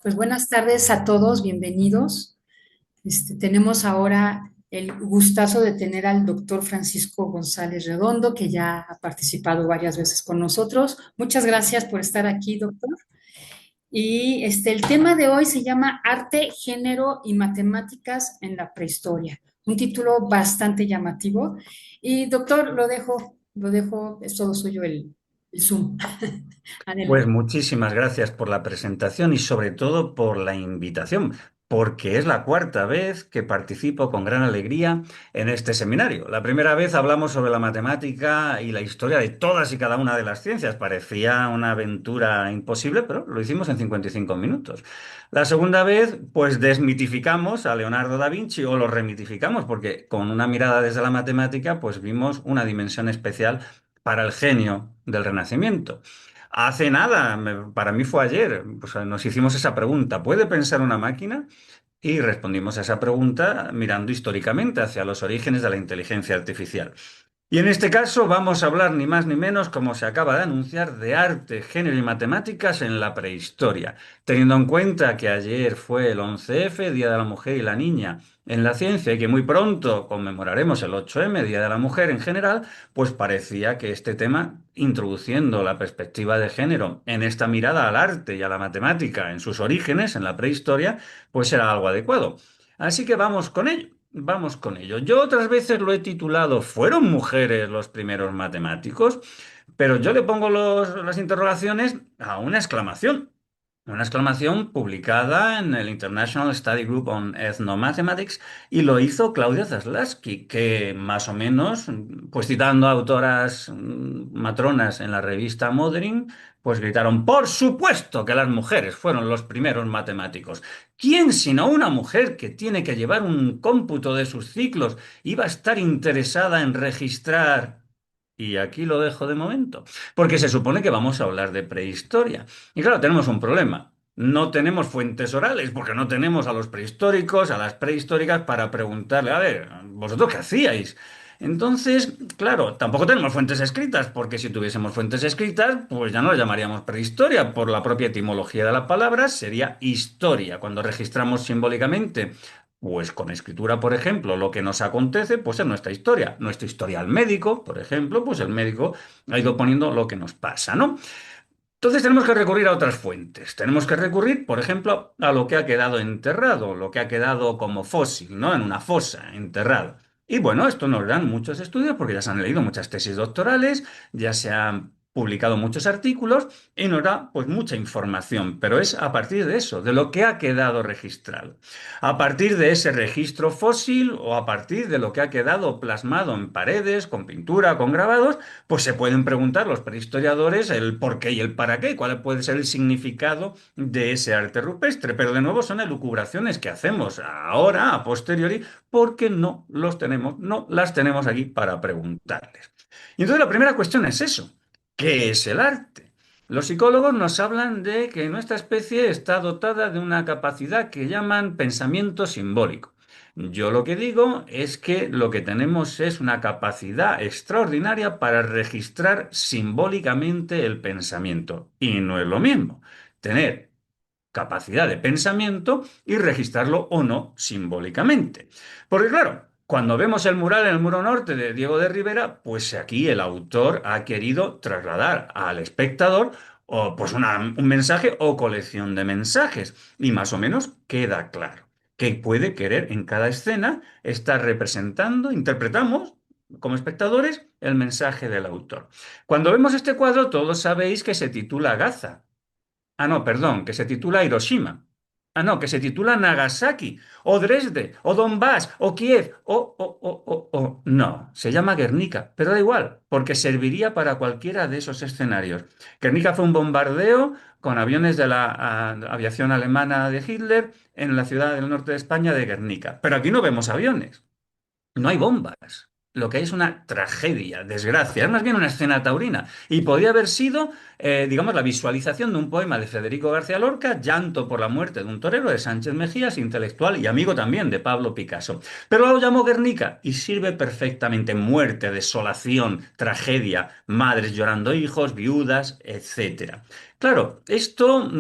Pues buenas tardes a todos, bienvenidos. Tenemos ahora el gustazo de tener al doctor Francisco González Redondo, que ya ha participado varias veces con nosotros. Muchas gracias por estar aquí, doctor. Y el tema de hoy se llama Arte, Género y Matemáticas en la Prehistoria. Un título bastante llamativo. Y doctor, lo dejo, es todo suyo el Zoom. Pues Adelante. muchísimas gracias por la presentación y sobre todo por la invitación, porque es la cuarta vez que participo con gran alegría en este seminario. La primera vez hablamos sobre la matemática y la historia de todas y cada una de las ciencias. Parecía una aventura imposible, pero lo hicimos en 55 minutos. La segunda vez, pues desmitificamos a Leonardo da Vinci o lo remitificamos, porque con una mirada desde la matemática, pues vimos una dimensión especial para el genio del Renacimiento. Hace nada, para mí fue ayer, pues nos hicimos esa pregunta, ¿puede pensar una máquina? Y respondimos a esa pregunta mirando históricamente hacia los orígenes de la inteligencia artificial. Y en este caso vamos a hablar ni más ni menos, como se acaba de anunciar, de arte, género y matemáticas en la prehistoria. Teniendo en cuenta que ayer fue el 11F, Día de la Mujer y la Niña en la ciencia, y que muy pronto conmemoraremos el 8M, Día de la Mujer en general, pues parecía que este tema, introduciendo la perspectiva de género en esta mirada al arte y a la matemática en sus orígenes, en la prehistoria, pues era algo adecuado. Así que vamos con ello. Vamos con ello. Yo otras veces lo he titulado ¿Fueron mujeres los primeros matemáticos? Pero yo le pongo las interrogaciones a una exclamación. Una exclamación publicada en el International Study Group on Ethnomathematics y lo hizo Claudia Zaslavsky, que más o menos, pues citando a autoras matronas en la revista Mothering, pues gritaron, por supuesto que las mujeres fueron los primeros matemáticos. ¿Quién, sino una mujer que tiene que llevar un cómputo de sus ciclos, iba a estar interesada en registrar? Y aquí lo dejo de momento, porque se supone que vamos a hablar de prehistoria. Y claro, tenemos un problema. No tenemos fuentes orales, porque no tenemos a los prehistóricos, a las prehistóricas para preguntarle, a ver, ¿vosotros qué hacíais? Entonces, claro, tampoco tenemos fuentes escritas, porque si tuviésemos fuentes escritas, pues ya no lo llamaríamos prehistoria. Por la propia etimología de la palabra, sería historia. Cuando registramos simbólicamente, pues con escritura, por ejemplo, lo que nos acontece, pues es nuestra historia. Nuestro historial médico, por ejemplo, pues el médico ha ido poniendo lo que nos pasa, ¿no? Entonces tenemos que recurrir a otras fuentes. Tenemos que recurrir, por ejemplo, a lo que ha quedado enterrado, lo que ha quedado como fósil, ¿no? En una fosa, enterrado. Y bueno, esto nos dan muchos estudios porque ya se han leído muchas tesis doctorales, ya se han publicado muchos artículos y nos da pues mucha información, pero es a partir de eso, de lo que ha quedado registrado. A partir de ese registro fósil o a partir de lo que ha quedado plasmado en paredes, con pintura, con grabados, pues se pueden preguntar los prehistoriadores el por qué y el para qué, cuál puede ser el significado de ese arte rupestre. Pero de nuevo son elucubraciones que hacemos ahora, a posteriori, porque no los tenemos, no las tenemos aquí para preguntarles. Y entonces la primera cuestión es eso. ¿Qué es el arte? Los psicólogos nos hablan de que nuestra especie está dotada de una capacidad que llaman pensamiento simbólico. Yo lo que digo es que lo que tenemos es una capacidad extraordinaria para registrar simbólicamente el pensamiento. Y no es lo mismo tener capacidad de pensamiento y registrarlo o no simbólicamente. Porque claro, cuando vemos el mural en el muro norte de Diego de Rivera, pues aquí el autor ha querido trasladar al espectador o pues un mensaje o colección de mensajes y más o menos queda claro que puede querer en cada escena estar representando, interpretamos como espectadores el mensaje del autor. Cuando vemos este cuadro, todos sabéis que se titula Gaza. Ah, no, perdón, que se titula Hiroshima. Ah, no, que se titula Nagasaki, o Dresde, o Donbass, o Kiev, o. No, se llama Guernica, pero da igual, porque serviría para cualquiera de esos escenarios. Guernica fue un bombardeo con aviones de la aviación alemana de Hitler en la ciudad del norte de España de Guernica. Pero aquí no vemos aviones. No hay bombas. Lo que hay es una tragedia, desgracia, es más bien una escena taurina. Y podría haber sido, digamos, la visualización de un poema de Federico García Lorca, Llanto por la muerte de un torero, de Sánchez Mejías, intelectual y amigo también de Pablo Picasso. Pero lo llamó Guernica y sirve perfectamente. Muerte, desolación, tragedia, madres llorando hijos, viudas, etcétera. Claro, esto,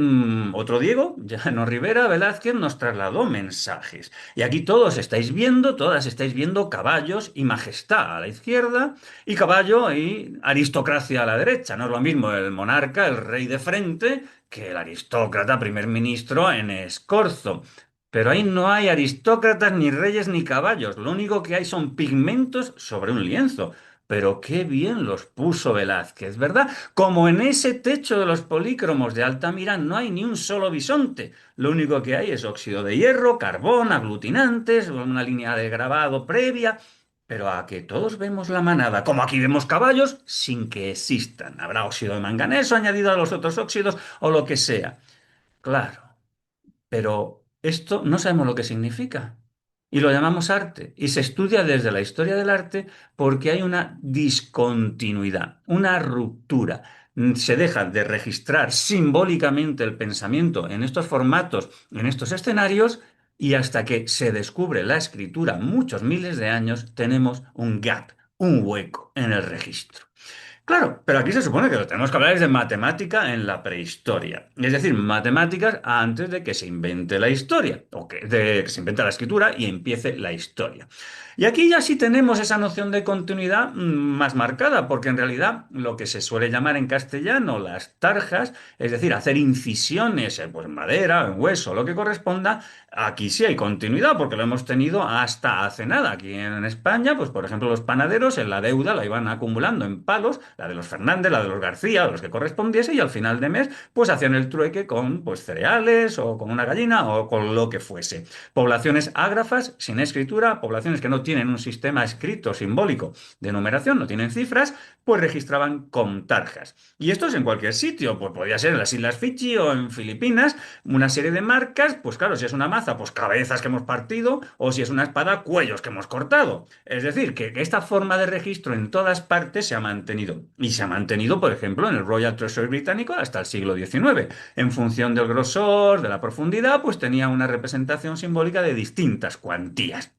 otro Diego, Llano Rivera Velázquez, nos trasladó mensajes. Y aquí todos estáis viendo, todas estáis viendo caballos y majestad a la izquierda y caballo y aristocracia a la derecha. No es lo mismo el monarca, el rey de frente, que el aristócrata, primer ministro en escorzo. Pero ahí no hay aristócratas, ni reyes, ni caballos. Lo único que hay son pigmentos sobre un lienzo. Pero qué bien los puso Velázquez, ¿verdad? Como en ese techo de los polícromos de Altamira no hay ni un solo bisonte. Lo único que hay es óxido de hierro, carbón, aglutinantes, una línea de grabado previa. Pero a que todos vemos la manada, como aquí vemos caballos, sin que existan. Habrá óxido de manganeso añadido a los otros óxidos o lo que sea. Claro. Pero esto no sabemos lo que significa. Y lo llamamos arte. Y se estudia desde la historia del arte porque hay una discontinuidad, una ruptura. Se deja de registrar simbólicamente el pensamiento en estos formatos, en estos escenarios, y hasta que se descubre la escritura, muchos miles de años, tenemos un gap, un hueco en el registro. Claro, pero aquí se supone que lo que tenemos que hablar es de matemática en la prehistoria. Es decir, matemáticas antes de que se invente la historia, o de que se invente la escritura y empiece la historia. Y aquí ya sí tenemos esa noción de continuidad más marcada, porque en realidad lo que se suele llamar en castellano las tarjas, es decir, hacer incisiones pues, en madera, en hueso, lo que corresponda, aquí sí hay continuidad, porque lo hemos tenido hasta hace nada. Aquí en España, pues por ejemplo, los panaderos en la deuda la iban acumulando en palos, la de los Fernández, la de los García, los que correspondiese, y al final de mes, pues hacían el trueque con pues cereales o con una gallina o con lo que fuese. Poblaciones ágrafas, sin escritura, poblaciones que no tienen un sistema escrito simbólico de numeración, no tienen cifras, pues registraban con tarjas. Y esto es en cualquier sitio, pues podría ser en las Islas Fiji o en Filipinas, una serie de marcas, pues claro, si es una maza, pues cabezas que hemos partido, o si es una espada, cuellos que hemos cortado. Es decir, que esta forma de registro en todas partes se ha mantenido. Y se ha mantenido, por ejemplo, en el Royal Treasury británico hasta el siglo XIX. En función del grosor, de la profundidad, pues tenía una representación simbólica de distintas cuantías.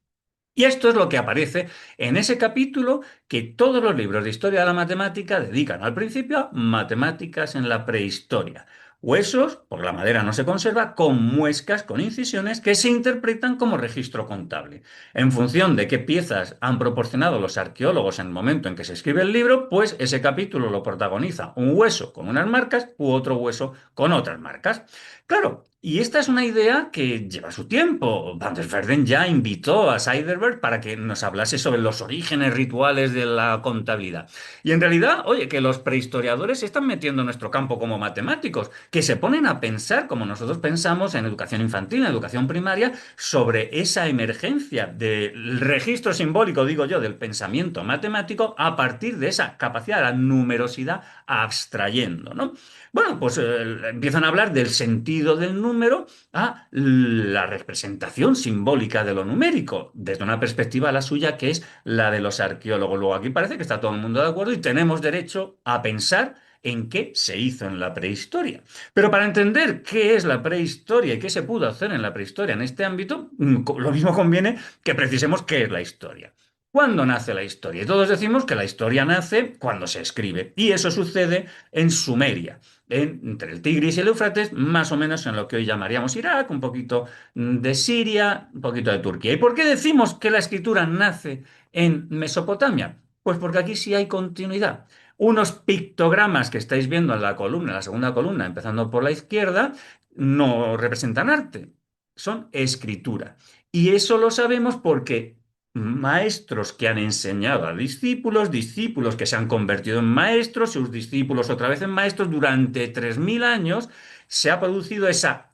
Y esto es lo que aparece en ese capítulo que todos los libros de historia de la matemática dedican al principio a matemáticas en la prehistoria. Huesos, porque la madera no se conserva, con muescas, con incisiones que se interpretan como registro contable. En función de qué piezas han proporcionado los arqueólogos en el momento en que se escribe el libro, pues ese capítulo lo protagoniza un hueso con unas marcas u otro hueso con otras marcas. Claro, y esta es una idea que lleva su tiempo. Van der Verden ya invitó a Seidelberg para que nos hablase sobre los orígenes rituales de la contabilidad. Y en realidad, oye, que los prehistoriadores se están metiendo en nuestro campo como matemáticos, que se ponen a pensar, como nosotros pensamos en educación infantil, en educación primaria, sobre esa emergencia del registro simbólico, digo yo, del pensamiento matemático a partir de esa capacidad de la numerosidad abstrayendo, ¿no? Bueno, pues empiezan a hablar del sentido del número a la representación simbólica de lo numérico, desde una perspectiva la suya que es la de los arqueólogos. Luego aquí parece que está todo el mundo de acuerdo y tenemos derecho a pensar en qué se hizo en la prehistoria. Pero para entender qué es la prehistoria y qué se pudo hacer en la prehistoria en este ámbito, lo mismo conviene que precisemos qué es la historia. ¿Cuándo nace la historia? Y todos decimos que la historia nace cuando se escribe. Y eso sucede en Sumeria, entre el Tigris y el Éufrates, más o menos en lo que hoy llamaríamos Irak, un poquito de Siria, un poquito de Turquía. ¿Y por qué decimos que la escritura nace en Mesopotamia? Pues porque aquí sí hay continuidad. Unos pictogramas que estáis viendo en la columna, en la segunda columna, empezando por la izquierda, no representan arte, son escritura. Y eso lo sabemos porque maestros que han enseñado a discípulos, discípulos que se han convertido en maestros, sus discípulos otra vez en maestros, durante 3000 años se ha producido esa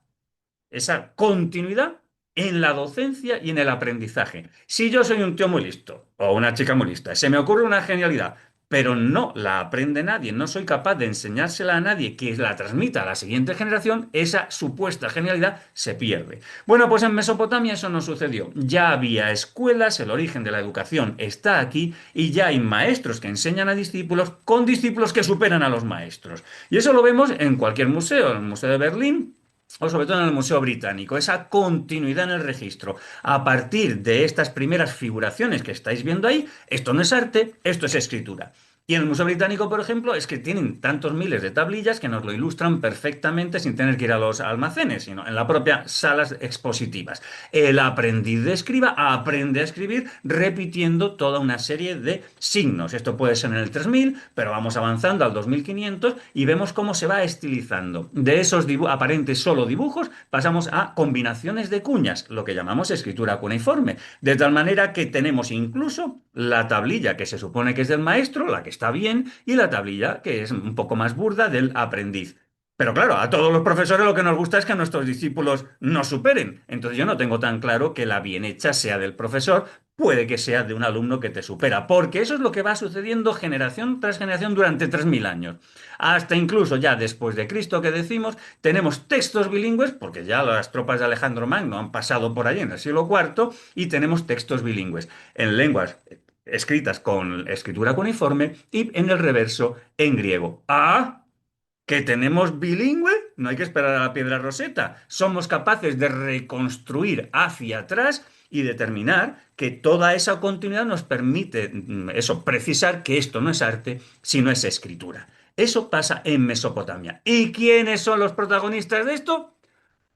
continuidad en la docencia y en el aprendizaje. Si yo soy un tío muy listo o una chica muy lista, se me ocurre una genialidad, pero no la aprende nadie, no soy capaz de enseñársela a nadie que la transmita a la siguiente generación, esa supuesta genialidad se pierde. Bueno, pues en Mesopotamia eso no sucedió. Ya había escuelas, el origen de la educación está aquí y ya hay maestros que enseñan a discípulos con discípulos que superan a los maestros. Y eso lo vemos en cualquier museo, en el Museo de Berlín, o sobre todo en el Museo Británico, esa continuidad en el registro. A partir de estas primeras figuraciones que estáis viendo ahí, esto no es arte, esto es escritura. Y en el Museo Británico, por ejemplo, es que tienen tantos miles de tablillas que nos lo ilustran perfectamente sin tener que ir a los almacenes, sino en las propias salas expositivas. El aprendiz de escriba aprende a escribir repitiendo toda una serie de signos. Esto puede ser en el 3000, pero vamos avanzando al 2500 y vemos cómo se va estilizando. De esos aparentes solo dibujos pasamos a combinaciones de cuñas, lo que llamamos escritura cuneiforme. De tal manera que tenemos incluso la tablilla que se supone que es del maestro, la que está bien, y la tablilla que es un poco más burda del aprendiz. Pero claro, a todos los profesores lo que nos gusta es que nuestros discípulos nos superen. Entonces yo no tengo tan claro que la bien hecha sea del profesor, puede que sea de un alumno que te supera, porque eso es lo que va sucediendo generación tras generación durante 3000 años. Hasta incluso ya después de Cristo que decimos, tenemos textos bilingües, porque ya las tropas de Alejandro Magno han pasado por allí en el siglo IV, y tenemos textos bilingües en lenguas escritas con escritura cuneiforme y en el reverso en griego. ¡Ah! ¿Que tenemos bilingüe? No hay que esperar a la piedra Roseta. Somos capaces de reconstruir hacia atrás y determinar que toda esa continuidad nos permite, eso, precisar que esto no es arte, sino es escritura. Eso pasa en Mesopotamia. ¿Y quiénes son los protagonistas de esto?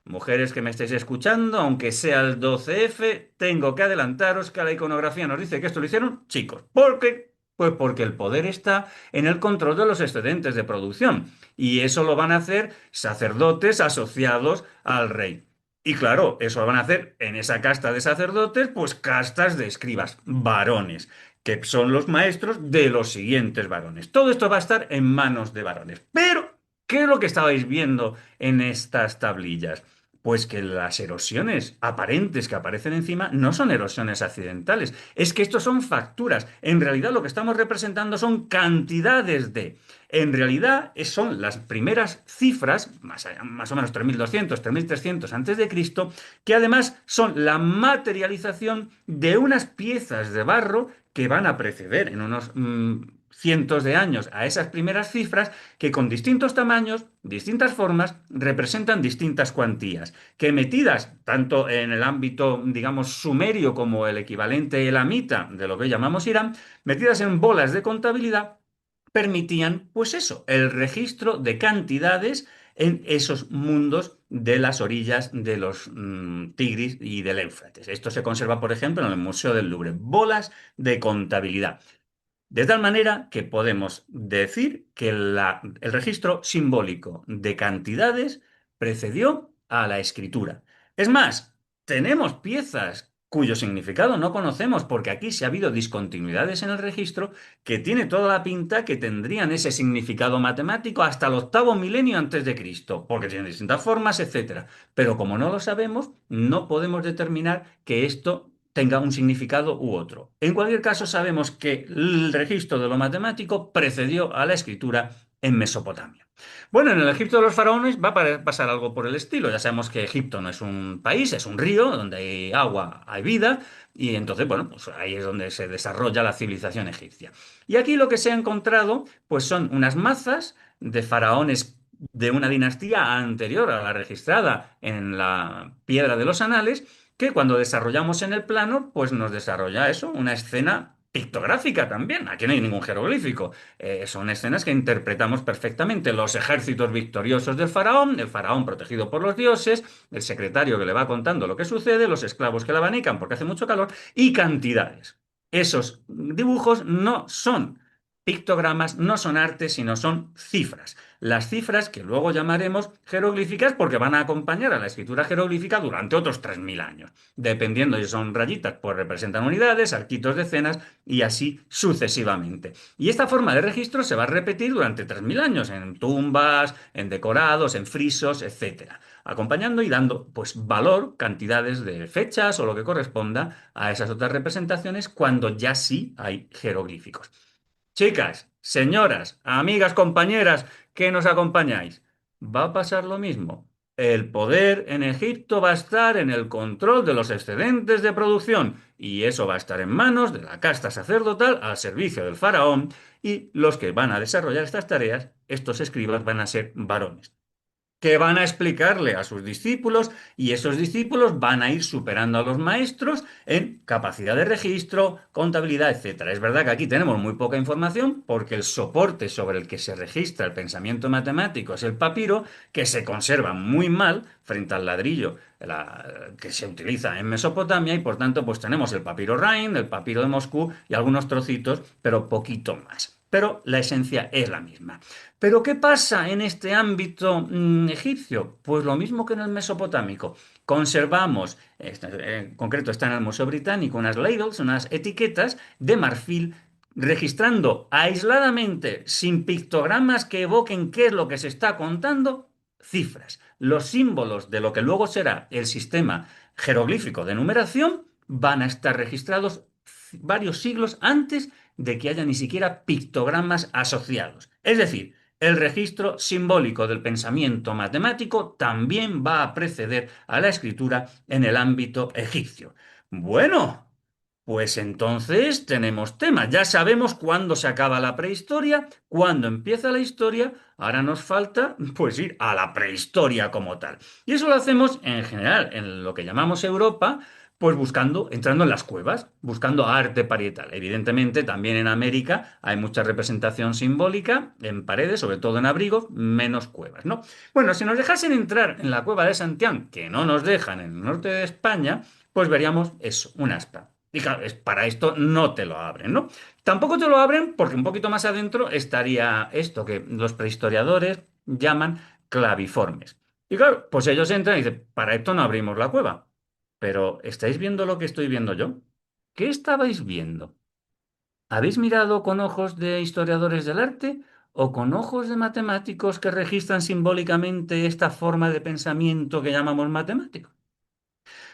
Mujeres que me estáis escuchando, aunque sea el 12F, tengo que adelantaros que la iconografía nos dice que esto lo hicieron chicos. ¿Por qué? Pues porque el poder está en el control de los excedentes de producción. Y eso lo van a hacer sacerdotes asociados al rey. Y claro, eso lo van a hacer en esa casta de sacerdotes, pues castas de escribas, varones, que son los maestros de los siguientes varones. Todo esto va a estar en manos de varones. Pero, ¿qué es lo que estabais viendo en estas tablillas? Pues que las erosiones aparentes que aparecen encima no son erosiones accidentales, es que estos son facturas. En realidad lo que estamos representando son cantidades de. En realidad son las primeras cifras, más o menos 3200, 3300 antes de Cristo, que además son la materialización de unas piezas de barro que van a preceder en unos cientos de años a esas primeras cifras que con distintos tamaños, distintas formas, representan distintas cuantías, que metidas tanto en el ámbito, digamos, sumerio como el equivalente elamita de lo que llamamos Irán, metidas en bolas de contabilidad, permitían, pues eso, el registro de cantidades en esos mundos de las orillas de los Tigris y del Éufrates. Esto se conserva, por ejemplo, en el Museo del Louvre, bolas de contabilidad. De tal manera que podemos decir que el registro simbólico de cantidades precedió a la escritura. Es más, tenemos piezas cuyo significado no conocemos porque aquí se ha habido discontinuidades en el registro que tiene toda la pinta que tendrían ese significado matemático hasta el octavo milenio antes de Cristo, porque tienen distintas formas, etcétera. Pero como no lo sabemos, no podemos determinar que esto tenga un significado u otro. En cualquier caso, sabemos que el registro de lo matemático precedió a la escritura en Mesopotamia. Bueno, en el Egipto de los faraones va a pasar algo por el estilo. Ya sabemos que Egipto no es un país, es un río donde hay agua, hay vida, y entonces, bueno, pues ahí es donde se desarrolla la civilización egipcia. Y aquí lo que se ha encontrado, pues son unas mazas de faraones de una dinastía anterior a la registrada en la piedra de los anales, que cuando desarrollamos en el plano, pues nos desarrolla eso, una escena pictográfica también. Aquí no hay ningún jeroglífico. Son escenas que interpretamos perfectamente. Los ejércitos victoriosos del faraón, el faraón protegido por los dioses, el secretario que le va contando lo que sucede, los esclavos que la abanican porque hace mucho calor, y cantidades. Esos dibujos no son pictogramas, no son arte, sino son cifras. Las cifras que luego llamaremos jeroglíficas porque van a acompañar a la escritura jeroglífica durante otros 3000 años. Dependiendo si son rayitas, pues representan unidades, arquitos, decenas y así sucesivamente. Y esta forma de registro se va a repetir durante 3000 años en tumbas, en decorados, en frisos, etcétera, acompañando y dando pues valor, cantidades de fechas o lo que corresponda a esas otras representaciones cuando ya sí hay jeroglíficos. Chicas, señoras, amigas, compañeras que nos acompañáis, va a pasar lo mismo. El poder en Egipto va a estar en el control de los excedentes de producción y eso va a estar en manos de la casta sacerdotal al servicio del faraón y los que van a desarrollar estas tareas, estos escribas van a ser varones. que van a explicarle a sus discípulos y esos discípulos van a ir superando a los maestros en capacidad de registro, contabilidad, etcétera. Es verdad que aquí tenemos muy poca información porque el soporte sobre el que se registra el pensamiento matemático es el papiro, que se conserva muy mal frente al ladrillo que se utiliza en Mesopotamia y por tanto pues tenemos el papiro Rhind, el papiro de Moscú y algunos trocitos, pero poquito más. Pero la esencia es la misma. ¿Pero qué pasa en este ámbito egipcio? Pues lo mismo que en el mesopotámico. Conservamos, en concreto está en el Museo Británico, unas labels, unas etiquetas de marfil, registrando aisladamente, sin pictogramas que evoquen qué es lo que se está contando, cifras. Los símbolos de lo que luego será el sistema jeroglífico de numeración van a estar registrados varios siglos antes de que haya ni siquiera pictogramas asociados. Es decir, el registro simbólico del pensamiento matemático también va a preceder a la escritura en el ámbito egipcio. Bueno, pues entonces tenemos tema. Ya sabemos cuándo se acaba la prehistoria, cuándo empieza la historia. Ahora nos falta, pues, ir a la prehistoria como tal. Y eso lo hacemos en general en lo que llamamos Europa, pues buscando, entrando en las cuevas, buscando arte parietal. Evidentemente, también en América hay mucha representación simbólica en paredes, sobre todo en abrigos, menos cuevas, ¿no? Bueno, si nos dejasen entrar en la cueva de Santián, que no nos dejan en el norte de España, pues veríamos eso, un aspa. Y claro, para esto no te lo abren, ¿no? Tampoco te lo abren porque un poquito más adentro estaría esto que los prehistoriadores llaman claviformes. Y claro, pues ellos entran y dicen, para esto no abrimos la cueva. Pero, ¿estáis viendo lo que estoy viendo yo? ¿Qué estabais viendo? ¿Habéis mirado con ojos de historiadores del arte o con ojos de matemáticos que registran simbólicamente esta forma de pensamiento que llamamos matemático?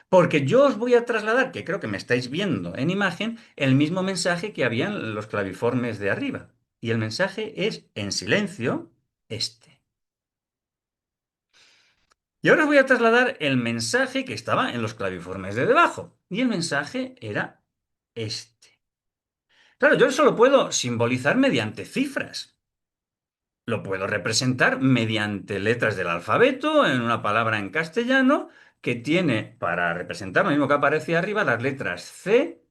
Porque yo os voy a trasladar, que creo que me estáis viendo en imagen, el mismo mensaje que había en los claviformes de arriba. Y el mensaje es, en silencio, este. Y ahora os voy a trasladar el mensaje que estaba en los claviformes de debajo. Y el mensaje era este. Claro, yo eso lo puedo simbolizar mediante cifras. Lo puedo representar mediante letras del alfabeto en una palabra en castellano que tiene para representar lo mismo que aparece arriba las letras C,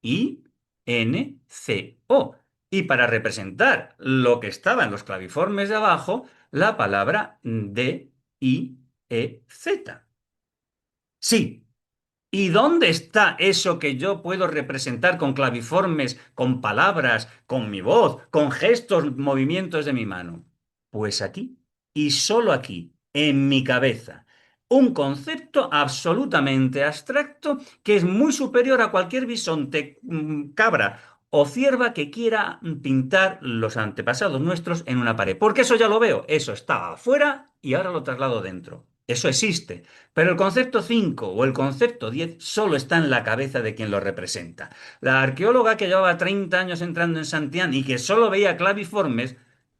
I, N, C, O. Y para representar lo que estaba en los claviformes de abajo, la palabra D, I, E, Z. Sí. ¿Y dónde está eso que yo puedo representar con claviformes, con palabras, con mi voz, con gestos, movimientos de mi mano? Pues aquí, y solo aquí, en mi cabeza. Un concepto absolutamente abstracto que es muy superior a cualquier bisonte, cabra o cierva que quiera pintar los antepasados nuestros en una pared. Porque eso ya lo veo, eso estaba afuera y ahora lo traslado dentro. Eso existe. Pero el concepto 5 o el concepto 10 solo está en la cabeza de quien lo representa. La arqueóloga que llevaba 30 años entrando en Santián y que solo veía claviformes,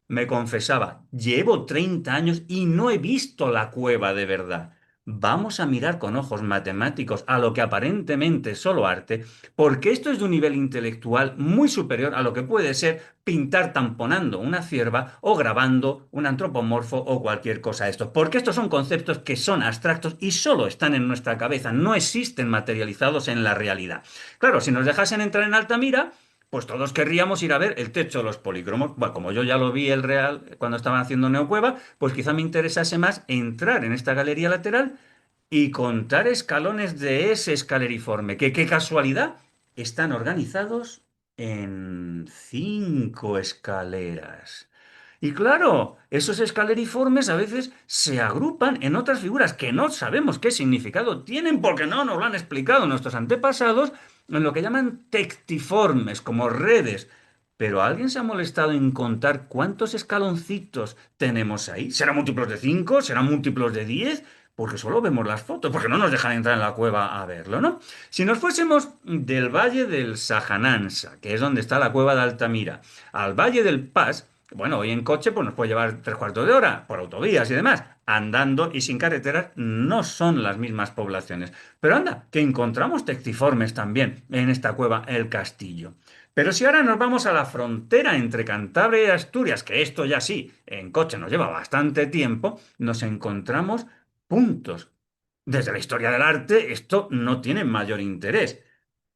me confesaba, llevo 30 años y no he visto la cueva de verdad. Vamos a mirar con ojos matemáticos a lo que aparentemente es solo arte, porque esto es de un nivel intelectual muy superior a lo que puede ser pintar tamponando una cierva o grabando un antropomorfo o cualquier cosa de esto. Porque estos son conceptos que son abstractos y solo están en nuestra cabeza, no existen materializados en la realidad. Claro, si nos dejasen entrar en Altamira, pues todos querríamos ir a ver el techo de los polícromos. Bueno, como yo ya lo vi el real cuando estaban haciendo Neocueva, pues quizá me interesase más entrar en esta galería lateral y contar escalones de ese escaleriforme, que qué casualidad, están organizados en 5 escaleras. Y claro, esos escaleriformes a veces se agrupan en otras figuras que no sabemos qué significado tienen porque no nos lo han explicado nuestros antepasados en lo que llaman tectiformes, como redes. Pero ¿alguien se ha molestado en contar cuántos escaloncitos tenemos ahí? ¿Serán múltiplos de 5? ¿Serán múltiplos de 10? Porque solo vemos las fotos, porque no nos dejan entrar en la cueva a verlo, ¿no? Si nos fuésemos del Valle del Sajanansa, que es donde está la cueva de Altamira, al Valle del Pas, Bueno, hoy en coche pues nos puede llevar 3 cuartos de hora por autovías y demás. Andando y sin carreteras no son las mismas poblaciones. Pero anda, que encontramos tectiformes también en esta cueva El Castillo. Pero si ahora nos vamos a la frontera entre Cantabria y Asturias, que esto ya sí, en coche nos lleva bastante tiempo, nos encontramos puntos. Desde la historia del arte, esto no tiene mayor interés.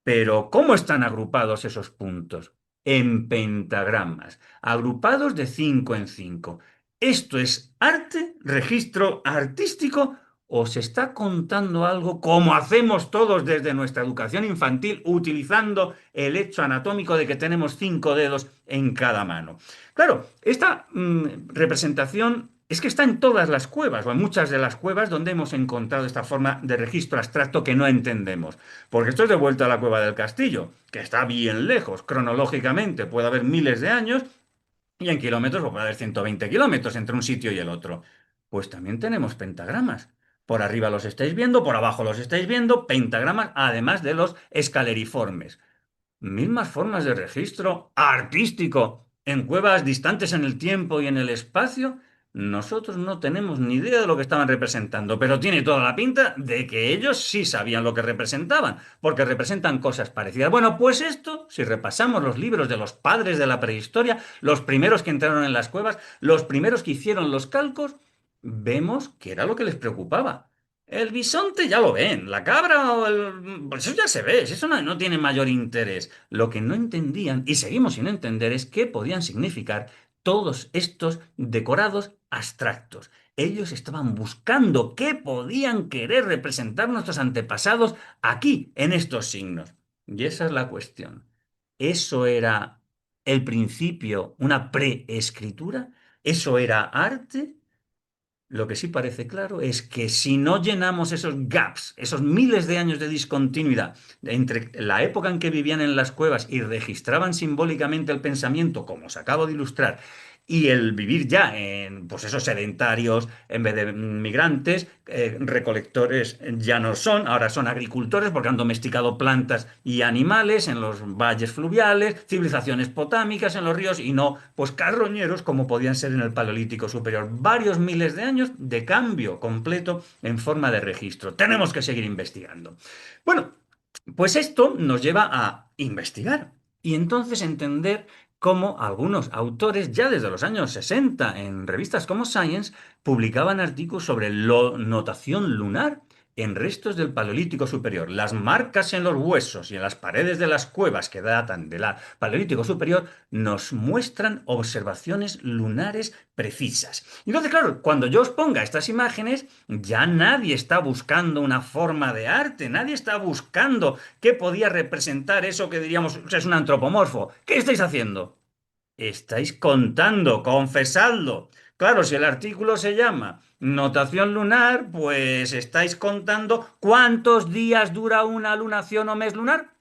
Pero ¿cómo están agrupados esos puntos? En pentagramas, agrupados de 5 en 5. ¿Esto es arte, registro artístico o se está contando algo como hacemos todos desde nuestra educación infantil utilizando el hecho anatómico de que tenemos 5 dedos en cada mano? Claro, esta representación es que está en todas las cuevas o en muchas de las cuevas donde hemos encontrado esta forma de registro abstracto que no entendemos. Porque esto es de vuelta a la cueva del castillo, que está bien lejos, cronológicamente puede haber miles de años y en kilómetros pues, puede haber 120 kilómetros entre un sitio y el otro. Pues también tenemos pentagramas. Por arriba los estáis viendo, por abajo los estáis viendo, pentagramas, además de los escaleriformes. Mismas formas de registro artístico en cuevas distantes en el tiempo y en el espacio. Nosotros no tenemos ni idea de lo que estaban representando, pero tiene toda la pinta de que ellos sí sabían lo que representaban, porque representan cosas parecidas. Bueno, pues esto, si repasamos los libros de los padres de la prehistoria, los primeros que entraron en las cuevas, los primeros que hicieron los calcos, vemos que era lo que les preocupaba. El bisonte ya lo ven, la cabra o el... Pues eso ya se ve, eso no tiene mayor interés. Lo que no entendían, y seguimos sin entender, es qué podían significar todos estos decorados abstractos. Ellos estaban buscando qué podían querer representar nuestros antepasados aquí, en estos signos. Y esa es la cuestión. ¿Eso era el principio, una preescritura? ¿Eso era arte? Lo que sí parece claro es que si no llenamos esos gaps, esos miles de años de discontinuidad entre la época en que vivían en las cuevas y registraban simbólicamente el pensamiento, como os acabo de ilustrar, y el vivir ya en, pues esos sedentarios, en vez de migrantes, recolectores ya no son, ahora son agricultores porque han domesticado plantas y animales en los valles fluviales, civilizaciones potámicas en los ríos y no, pues carroñeros como podían ser en el Paleolítico Superior. Varios miles de años de cambio completo en forma de registro. Tenemos que seguir investigando. Bueno, pues esto nos lleva a investigar y entonces entender cómo algunos autores ya desde los años 60 en revistas como Science publicaban artículos sobre notación lunar en restos del Paleolítico Superior. Las marcas en los huesos y en las paredes de las cuevas que datan del Paleolítico Superior nos muestran observaciones lunares precisas. Y entonces, claro, cuando yo os ponga estas imágenes, ya nadie está buscando una forma de arte, nadie está buscando qué podía representar eso que diríamos es un antropomorfo. ¿Qué estáis haciendo? Estáis contando, confesadlo. Claro, si el artículo se llama notación lunar, pues estáis contando cuántos días dura una lunación o mes lunar.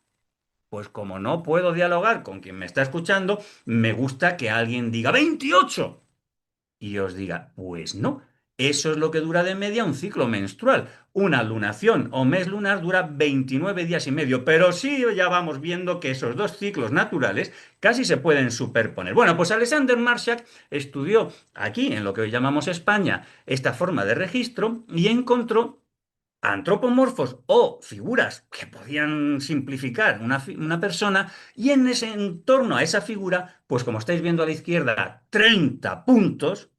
Pues como no puedo dialogar con quien me está escuchando, me gusta que alguien diga 28 y os diga, pues no, eso es lo que dura de media un ciclo menstrual. Una lunación o mes lunar dura 29 días y medio, pero sí ya vamos viendo que esos dos ciclos naturales casi se pueden superponer. Bueno, pues Alexander Marshak estudió aquí, en lo que hoy llamamos España, esta forma de registro y encontró antropomorfos o figuras que podían simplificar una persona y en ese entorno a esa figura, pues como estáis viendo a la izquierda, 30 puntos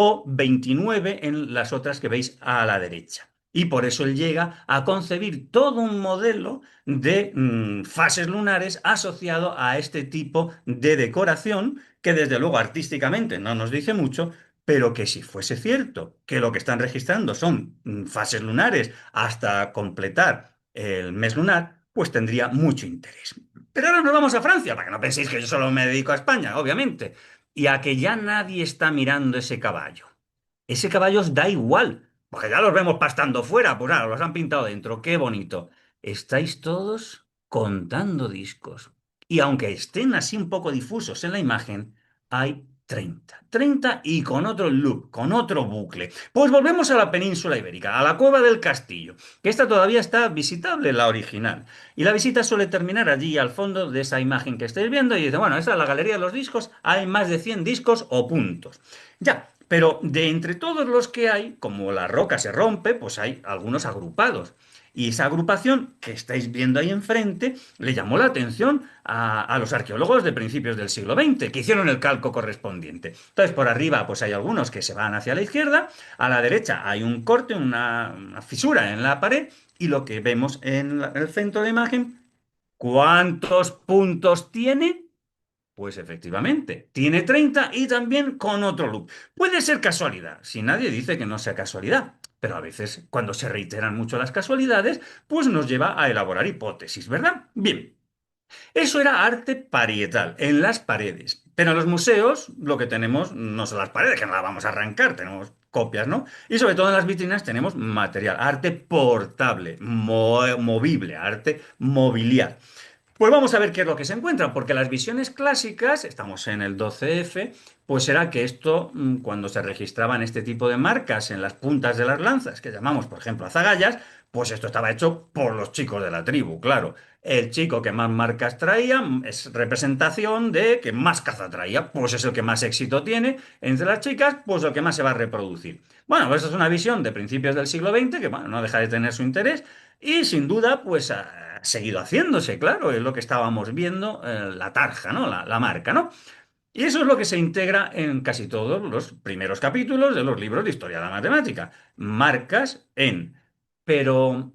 o 29 en las otras que veis a la derecha. Y por eso él llega a concebir todo un modelo de fases lunares asociado a este tipo de decoración que desde luego artísticamente no nos dice mucho, pero que si fuese cierto que lo que están registrando son fases lunares hasta completar el mes lunar, pues tendría mucho interés. Pero ahora nos vamos a Francia, para que no penséis que yo solo me dedico a España, obviamente y a que ya nadie está mirando ese caballo. Ese caballo os da igual, porque ya los vemos pastando fuera, pues ahora los han pintado dentro, qué bonito. Estáis todos contando discos. Y aunque estén así un poco difusos en la imagen, hay Treinta y con otro loop, con otro bucle. Pues volvemos a la península ibérica, a la Cueva del Castillo, que esta todavía está visitable, la original. Y la visita suele terminar allí al fondo de esa imagen que estáis viendo y dice, bueno, esta es la galería de los discos, hay más de 100 discos o puntos. Ya, pero de entre todos los que hay, como la roca se rompe, pues hay algunos agrupados. Y esa agrupación que estáis viendo ahí enfrente le llamó la atención a los arqueólogos de principios del siglo XX, que hicieron el calco correspondiente. Entonces, por arriba, pues hay algunos que se van hacia la izquierda, a la derecha hay un corte, una fisura en la pared, y lo que vemos en el centro de la imagen, ¿cuántos puntos tiene? Pues efectivamente, tiene 30 y también con otro loop. Puede ser casualidad, si nadie dice que no sea casualidad, pero a veces cuando se reiteran mucho las casualidades, pues nos lleva a elaborar hipótesis, ¿verdad? Bien, eso era arte parietal, en las paredes. Pero en los museos lo que tenemos no son las paredes, que no las vamos a arrancar, tenemos copias, ¿no? Y sobre todo en las vitrinas tenemos material, arte portable, movible, arte mobiliar. Pues vamos a ver qué es lo que se encuentra, porque las visiones clásicas, estamos en el 12F, pues era que esto, cuando se registraban este tipo de marcas en las puntas de las lanzas, que llamamos, por ejemplo, azagallas, pues esto estaba hecho por los chicos de la tribu, claro. El chico que más marcas traía es representación de que más caza traía, pues es el que más éxito tiene. Entre las chicas, pues el que más se va a reproducir. Bueno, pues esa es una visión de principios del siglo XX que, bueno, no deja de tener su interés y sin duda, pues ha seguido haciéndose, claro, es lo que estábamos viendo, la tarja, ¿no? La marca, ¿no? Y eso es lo que se integra en casi todos los primeros capítulos de los libros de historia de la matemática. Marcas en. Pero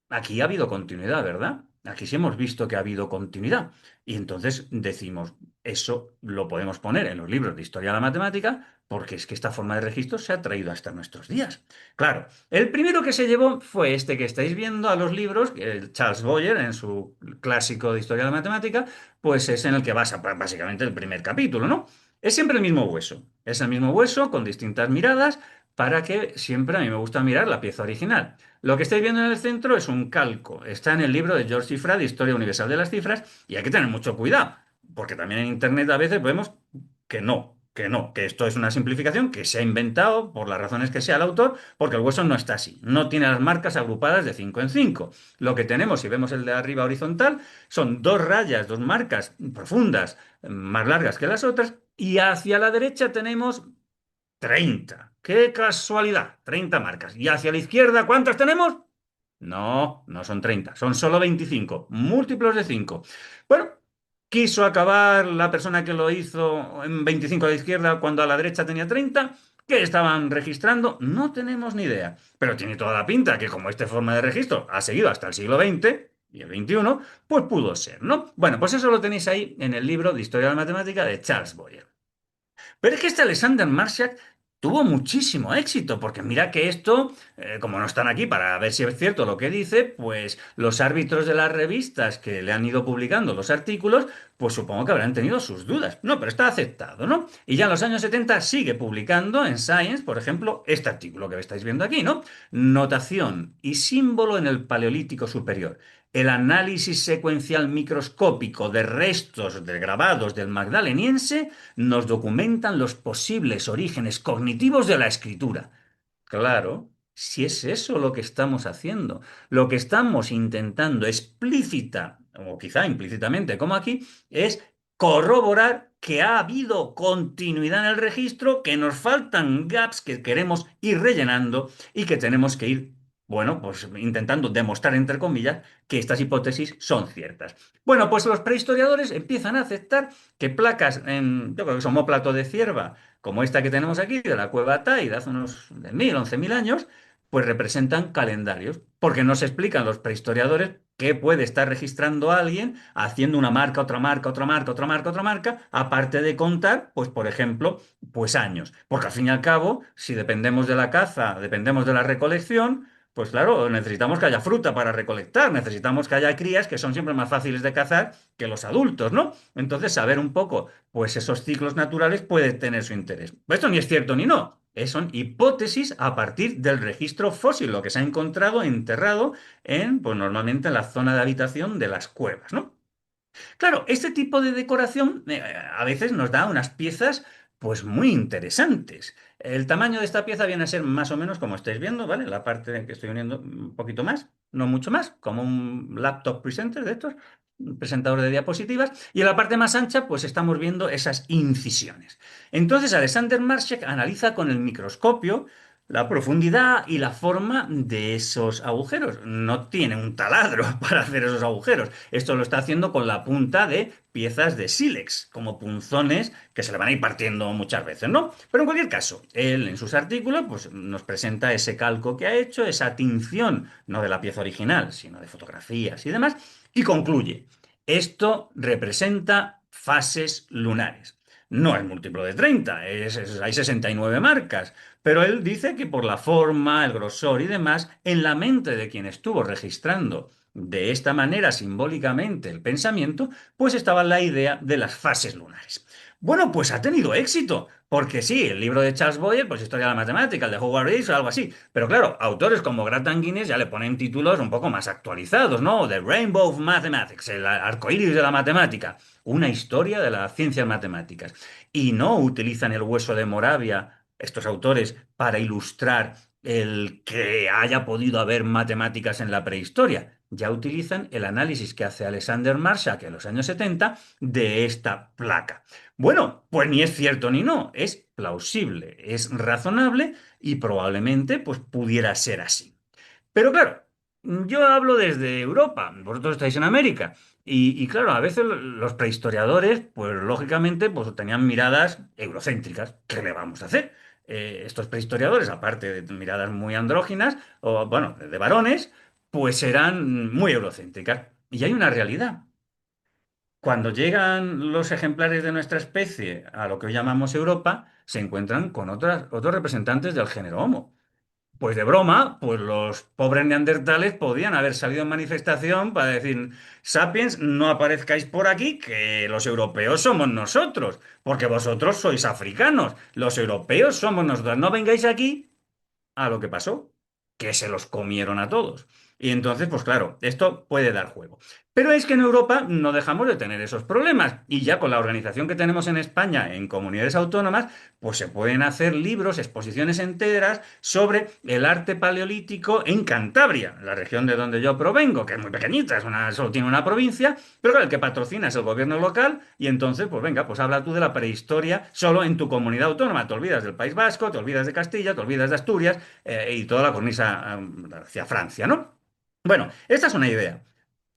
aquí ha habido continuidad, ¿verdad? Aquí sí hemos visto que ha habido continuidad. Y entonces decimos, eso lo podemos poner en los libros de historia de la matemática porque es que esta forma de registro se ha traído hasta nuestros días. Claro, el primero que se llevó fue este que estáis viendo a los libros, el Charles Boyer en su clásico de historia de la matemática, pues es en el que basa básicamente el primer capítulo, ¿no? Es siempre el mismo hueso, es el mismo hueso con distintas miradas para que siempre a mí me gusta mirar la pieza original. Lo que estáis viendo en el centro es un calco, está en el libro de George Cifra de Historia Universal de las Cifras y hay que tener mucho cuidado, porque también en Internet a veces vemos que esto es una simplificación que se ha inventado por las razones que sea el autor, porque el hueso no está así, no tiene las marcas agrupadas de 5 en 5. Lo que tenemos, si vemos el de arriba horizontal, son dos rayas, dos marcas profundas, más largas que las otras, y hacia la derecha tenemos 30. ¡Qué casualidad! 30 marcas. ¿Y hacia la izquierda cuántas tenemos? No, no son 30, son solo 25, múltiplos de 5. Bueno, quiso acabar la persona que lo hizo en 25 a la izquierda cuando a la derecha tenía 30. ¿Qué estaban registrando? No tenemos ni idea. Pero tiene toda la pinta que como esta forma de registro ha seguido hasta el siglo XX y el XXI, pues pudo ser, ¿no? Bueno, pues eso lo tenéis ahí en el libro de Historia de la Matemática de Charles Boyer. Pero es que este Alexander Marshak tuvo muchísimo éxito, porque mira que esto, como no están aquí para ver si es cierto lo que dice, pues los árbitros de las revistas que le han ido publicando los artículos, pues supongo que habrán tenido sus dudas. No, pero está aceptado, ¿no? Y ya en los años 70 sigue publicando en Science, por ejemplo, este artículo que estáis viendo aquí, ¿no? Notación y símbolo en el Paleolítico Superior. El análisis secuencial microscópico de restos de grabados del Magdaleniense nos documentan los posibles orígenes cognitivos de la escritura. Claro, si es eso lo que estamos haciendo, lo que estamos intentando explícita o quizá implícitamente como aquí, es corroborar que ha habido continuidad en el registro, que nos faltan gaps que queremos ir rellenando y que tenemos que ir, bueno, pues intentando demostrar, entre comillas, que estas hipótesis son ciertas. Bueno, pues los prehistoriadores empiezan a aceptar que placas en, yo creo que son homóplato de cierva, como esta que tenemos aquí, de la cueva Tai, de hace unos 10.000, 11.000 años, pues representan calendarios, porque no se explican los prehistoriadores qué puede estar registrando alguien haciendo una marca, otra marca, otra marca, otra marca, otra marca, aparte de contar, pues por ejemplo, pues años. Porque al fin y al cabo, si dependemos de la caza, dependemos de la recolección, pues claro, necesitamos que haya fruta para recolectar, necesitamos que haya crías que son siempre más fáciles de cazar que los adultos, ¿no? Entonces, saber un poco, pues esos ciclos naturales puede tener su interés. Esto ni es cierto ni no. Son hipótesis a partir del registro fósil, lo que se ha encontrado enterrado en, pues normalmente en la zona de habitación de las cuevas, ¿no? Claro, este tipo de decoración a veces nos da unas piezas pues muy interesantes. El tamaño de esta pieza viene a ser más o menos como estáis viendo, ¿vale? La parte que estoy uniendo un poquito más, no mucho más, como un laptop presenter de estos, un presentador de diapositivas, y en la parte más ancha, pues estamos viendo esas incisiones. Entonces, Alexander Marshak analiza con el microscopio la profundidad y la forma de esos agujeros. No tiene un taladro para hacer esos agujeros. Esto lo está haciendo con la punta de piezas de sílex, como punzones que se le van a ir partiendo muchas veces, ¿no? Pero en cualquier caso, él en sus artículos pues, nos presenta ese calco que ha hecho, esa tinción, no de la pieza original, sino de fotografías y demás, y concluye, esto representa fases lunares. No es múltiplo de 30, hay 69 marcas, pero él dice que por la forma, el grosor y demás, en la mente de quien estuvo registrando de esta manera simbólicamente el pensamiento, pues estaba la idea de las fases lunares. Bueno, pues ha tenido éxito, porque sí, el libro de Charles Boyer, pues Historia de la Matemática, el de Howard Rees o algo así, pero claro, autores como Grattan Guinness ya le ponen títulos un poco más actualizados, ¿no? The Rainbow of Mathematics, el arcoíris de la matemática, una historia de las ciencias matemáticas. Y no utilizan el hueso de Moravia estos autores para ilustrar el que haya podido haber matemáticas en la prehistoria. Ya utilizan el análisis que hace Alexander Marshak en los años 70 de esta placa. Bueno, pues ni es cierto ni no, es plausible, es razonable y probablemente pues pudiera ser así. Pero claro, yo hablo desde Europa, vosotros estáis en América. Y claro, a veces los prehistoriadores, pues lógicamente, pues tenían miradas eurocéntricas. ¿Qué le vamos a hacer? Estos prehistoriadores, aparte de miradas muy andróginas, o bueno, de varones, pues eran muy eurocéntricas. Y hay una realidad. Cuando llegan los ejemplares de nuestra especie a lo que hoy llamamos Europa, se encuentran con otros representantes del género Homo. Pues de broma, pues los pobres neandertales podían haber salido en manifestación para decir, Sapiens, no aparezcáis por aquí, que los europeos somos nosotros, porque vosotros sois africanos, los europeos somos nosotros, no vengáis aquí a lo que pasó, que se los comieron a todos. Y entonces, pues claro, esto puede dar juego. Pero es que en Europa no dejamos de tener esos problemas. Y ya con la organización que tenemos en España, en comunidades autónomas, pues se pueden hacer libros, exposiciones enteras sobre el arte paleolítico en Cantabria, la región de donde yo provengo, que es muy pequeñita, solo tiene una provincia, pero claro, el que patrocina es el gobierno local y entonces, pues venga, pues habla tú de la prehistoria solo en tu comunidad autónoma. Te olvidas del País Vasco, te olvidas de Castilla, te olvidas de Asturias y toda la cornisa hacia Francia, ¿no? Bueno, esta es una idea.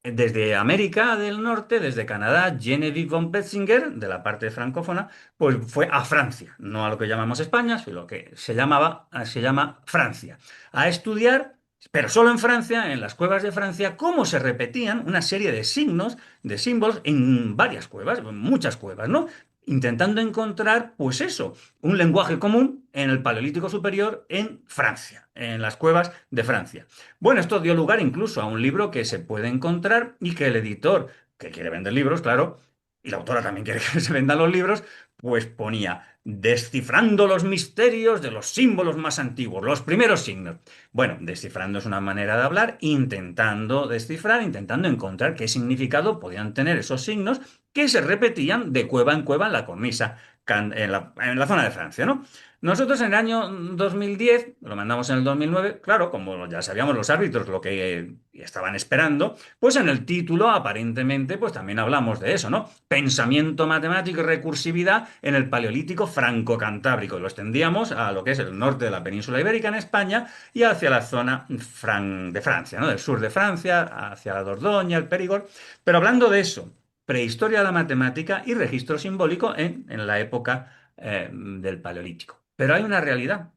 Desde América del Norte, desde Canadá, Genevieve von Petzinger, de la parte francófona, pues fue a Francia, no a lo que llamamos España, sino lo que se llama Francia, a estudiar, pero solo en Francia, en las cuevas de Francia, cómo se repetían una serie de signos, de símbolos en varias cuevas, en muchas cuevas, ¿no? Intentando encontrar, pues eso, un lenguaje común en el Paleolítico Superior en Francia, en las cuevas de Francia. Bueno, esto dio lugar incluso a un libro que se puede encontrar y que el editor, que quiere vender libros, claro, y la autora también quiere que se vendan los libros, pues ponía descifrando los misterios de los símbolos más antiguos, los primeros signos. Bueno, descifrando es una manera de hablar, intentando descifrar, intentando encontrar qué significado podían tener esos signos que se repetían de cueva en cueva en la cornisa, en la zona de Francia, ¿no? Nosotros en el año 2010, lo mandamos en el 2009, claro, como ya sabíamos los árbitros lo que estaban esperando, pues en el título aparentemente pues también hablamos de eso, ¿no? Pensamiento matemático y recursividad en el Paleolítico franco-cantábrico. Lo extendíamos a lo que es el norte de la península ibérica en España y hacia la zona de Francia, ¿no? Del sur de Francia, hacia la Dordoña, el Périgord. Pero hablando de eso, prehistoria de la matemática y registro simbólico en la época del Paleolítico. Pero hay una realidad.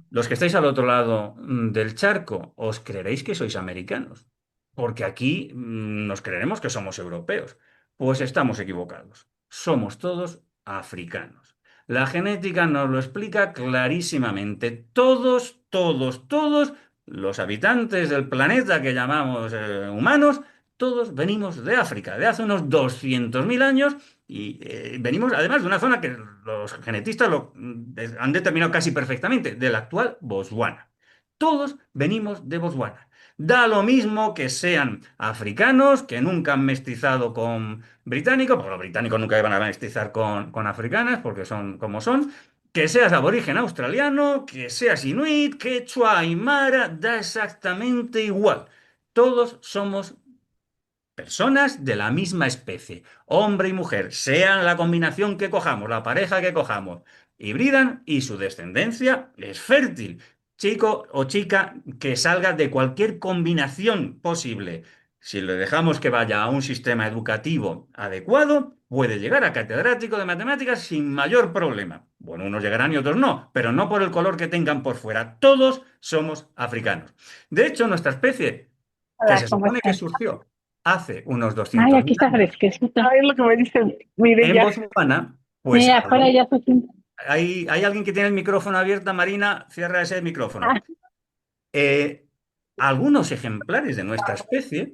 Los que estáis al otro lado del charco, os creeréis que sois americanos, porque aquí nos creeremos que somos europeos. Pues estamos equivocados. Somos todos africanos. La genética nos lo explica clarísimamente. Todos los habitantes del planeta que llamamos humanos, todos venimos de África, de hace unos 200.000 años y venimos además de una zona que los genetistas han determinado casi perfectamente, del actual Botswana. Todos venimos de Botswana. Da lo mismo que sean africanos, que nunca han mestizado con británicos, porque los británicos nunca iban a mestizar con africanas, porque son como son, que seas aborigen australiano, que seas inuit, quechua, aymara, da exactamente igual. Todos somos personas de la misma especie, hombre y mujer, sean la combinación que cojamos, la pareja que cojamos, hibridan y su descendencia es fértil. Chico o chica que salga de cualquier combinación posible. Si le dejamos que vaya a un sistema educativo adecuado, puede llegar a catedrático de matemáticas sin mayor problema. Bueno, unos llegarán y otros no, pero no por el color que tengan por fuera. Todos somos africanos. De hecho, nuestra especie, que Hola, se ¿cómo supone que estás? surgió hace unos Ay, doscientos aquí mil está años fresquecito. Ay, es lo que me dicen. Mire en ya. Botswana, pues Mira, afuera ya se siente. hay alguien que tiene el micrófono abierto, Marina, cierra ese micrófono. Ah, Eh, algunos ejemplares de nuestra especie,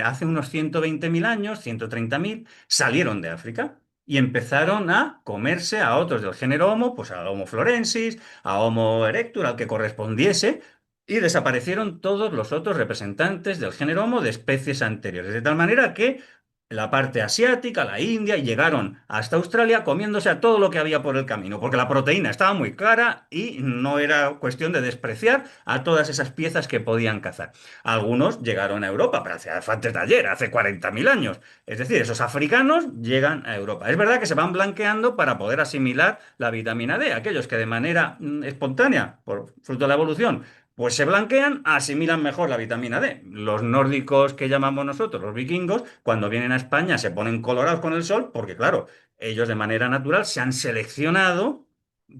hace unos 120.000 años, 130.000, salieron de África y empezaron a comerse a otros del género Homo, pues a Homo florensis, a Homo erectus, al que correspondiese, y desaparecieron todos los otros representantes del género Homo de especies anteriores, de tal manera que la parte asiática, la India, y llegaron hasta Australia comiéndose a todo lo que había por el camino, porque la proteína estaba muy cara y no era cuestión de despreciar a todas esas piezas que podían cazar. Algunos llegaron a Europa, pero fue antes de ayer, hace 40.000 años. Es decir, esos africanos llegan a Europa. Es verdad que se van blanqueando para poder asimilar la vitamina D. Aquellos que de manera espontánea, por fruto de la evolución, pues se blanquean, asimilan mejor la vitamina D. Los nórdicos que llamamos nosotros, los vikingos, cuando vienen a España se ponen colorados con el sol, porque claro, ellos de manera natural se han seleccionado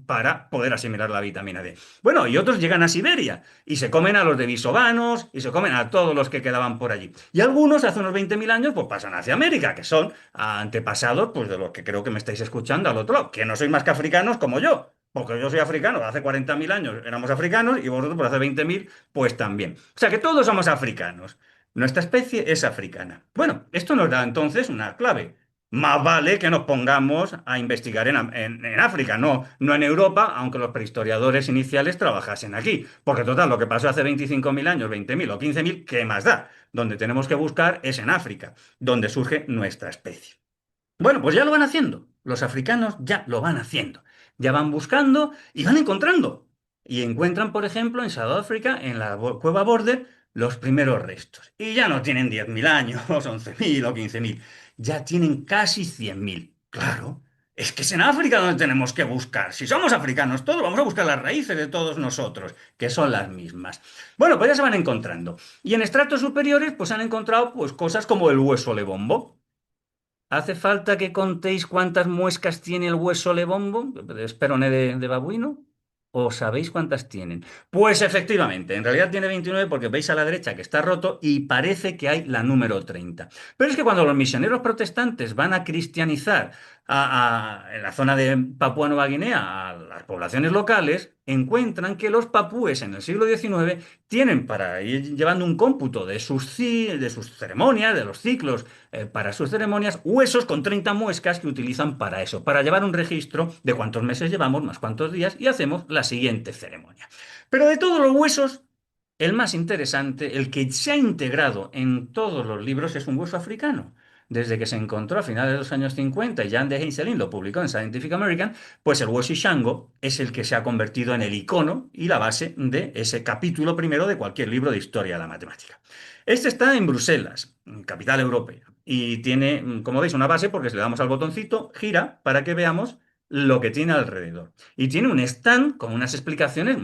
para poder asimilar la vitamina D. Bueno, y otros llegan a Siberia y se comen a los denisovanos y se comen a todos los que quedaban por allí. Y algunos, hace unos 20.000 años, pues pasan hacia América, que son antepasados pues, de los que creo que me estáis escuchando al otro lado, que no sois más que africanos como yo. Porque yo soy africano, hace 40.000 años éramos africanos y vosotros por hace 20.000 pues también. O sea que todos somos africanos. Nuestra especie es africana. Bueno, esto nos da entonces una clave. Más vale que nos pongamos a investigar en África, no en Europa, aunque los prehistoriadores iniciales trabajasen aquí. Porque total, lo que pasó hace 25.000 años, 20.000 o 15.000, ¿qué más da? Donde tenemos que buscar es en África, donde surge nuestra especie. Bueno, pues ya lo van haciendo. Los africanos ya lo van haciendo. Ya van buscando y van encontrando. Y encuentran, por ejemplo, en Sudáfrica, en la cueva Border, los primeros restos. Y ya no tienen 10.000 años, 11.000 o 15.000. Ya tienen casi 100.000. Claro, es que es en África donde tenemos que buscar. Si somos africanos todos, vamos a buscar las raíces de todos nosotros, que son las mismas. Bueno, pues ya se van encontrando. Y en estratos superiores, pues han encontrado pues, cosas como el hueso lebombo. ¿Hace falta que contéis cuántas muescas tiene el hueso lebombo? Esperone de babuino. ¿O sabéis cuántas tienen? Pues efectivamente, en realidad tiene 29 porque veis a la derecha que está roto y parece que hay la número 30. Pero es que cuando los misioneros protestantes van a cristianizar en la zona de Papúa Nueva Guinea a las poblaciones locales, encuentran que los papúes en el siglo XIX tienen para ir llevando un cómputo de sus ceremonias, de los ciclos para sus ceremonias, huesos con 30 muescas que utilizan para eso, para llevar un registro de cuántos meses llevamos, más cuántos días, y hacemos la siguiente ceremonia. Pero de todos los huesos, el más interesante, el que se ha integrado en todos los libros, es un hueso africano. Desde que se encontró a finales de los años 50 y Jan de Heinzelin lo publicó en Scientific American, pues el hueso Ishango es el que se ha convertido en el icono y la base de ese capítulo primero de cualquier libro de historia de la matemática. Este está en Bruselas, capital europea, y tiene, como veis, una base porque si le damos al botoncito, gira para que veamos lo que tiene alrededor. Y tiene un stand con unas explicaciones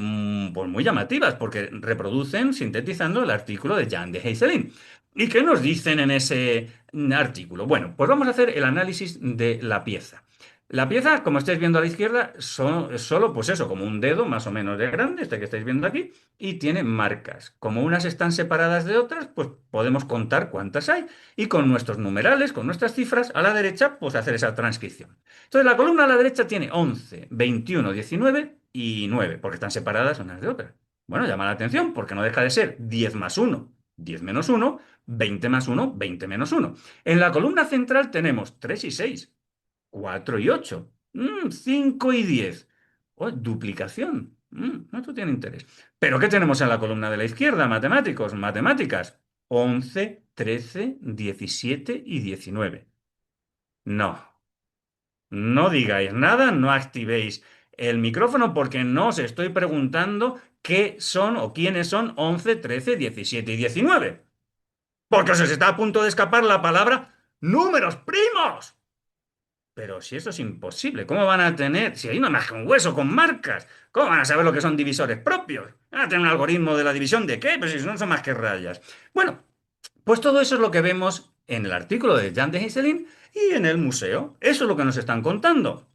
pues muy llamativas porque reproducen, sintetizando el artículo de Jan de Heinzelin. ¿Y qué nos dicen en ese artículo? Bueno, pues vamos a hacer el análisis de la pieza. La pieza, como estáis viendo a la izquierda, es solo, pues eso, como un dedo más o menos de grande, este que estáis viendo aquí, y tiene marcas. Como unas están separadas de otras, pues podemos contar cuántas hay y con nuestros numerales, con nuestras cifras, a la derecha, pues hacer esa transcripción. Entonces, la columna a la derecha tiene 11, 21, 19 y 9, porque están separadas unas de otras. Bueno, llama la atención porque no deja de ser 10 más 1, 10 menos 1, 20 más 1, 20 menos 1. En la columna central tenemos 3 y 6. 4 y 8. 5 y 10. Oh, duplicación. Esto tiene interés. ¿Pero qué tenemos en la columna de la izquierda? Matemáticos, matemáticas. 11, 13, 17 y 19. No, no digáis nada, no activéis el micrófono porque no os estoy preguntando qué son o quiénes son 11, 13, 17 y 19. Porque os está a punto de escapar la palabra números primos. Pero si eso es imposible, ¿cómo van a tener, si hay una más que un hueso con marcas, ¿cómo van a saber lo que son divisores propios? ¿Van a tener un algoritmo de la división de qué? Pues si no son más que rayas. Bueno, pues todo eso es lo que vemos en el artículo de Jan de Hesselin y en el museo. Eso es lo que nos están contando.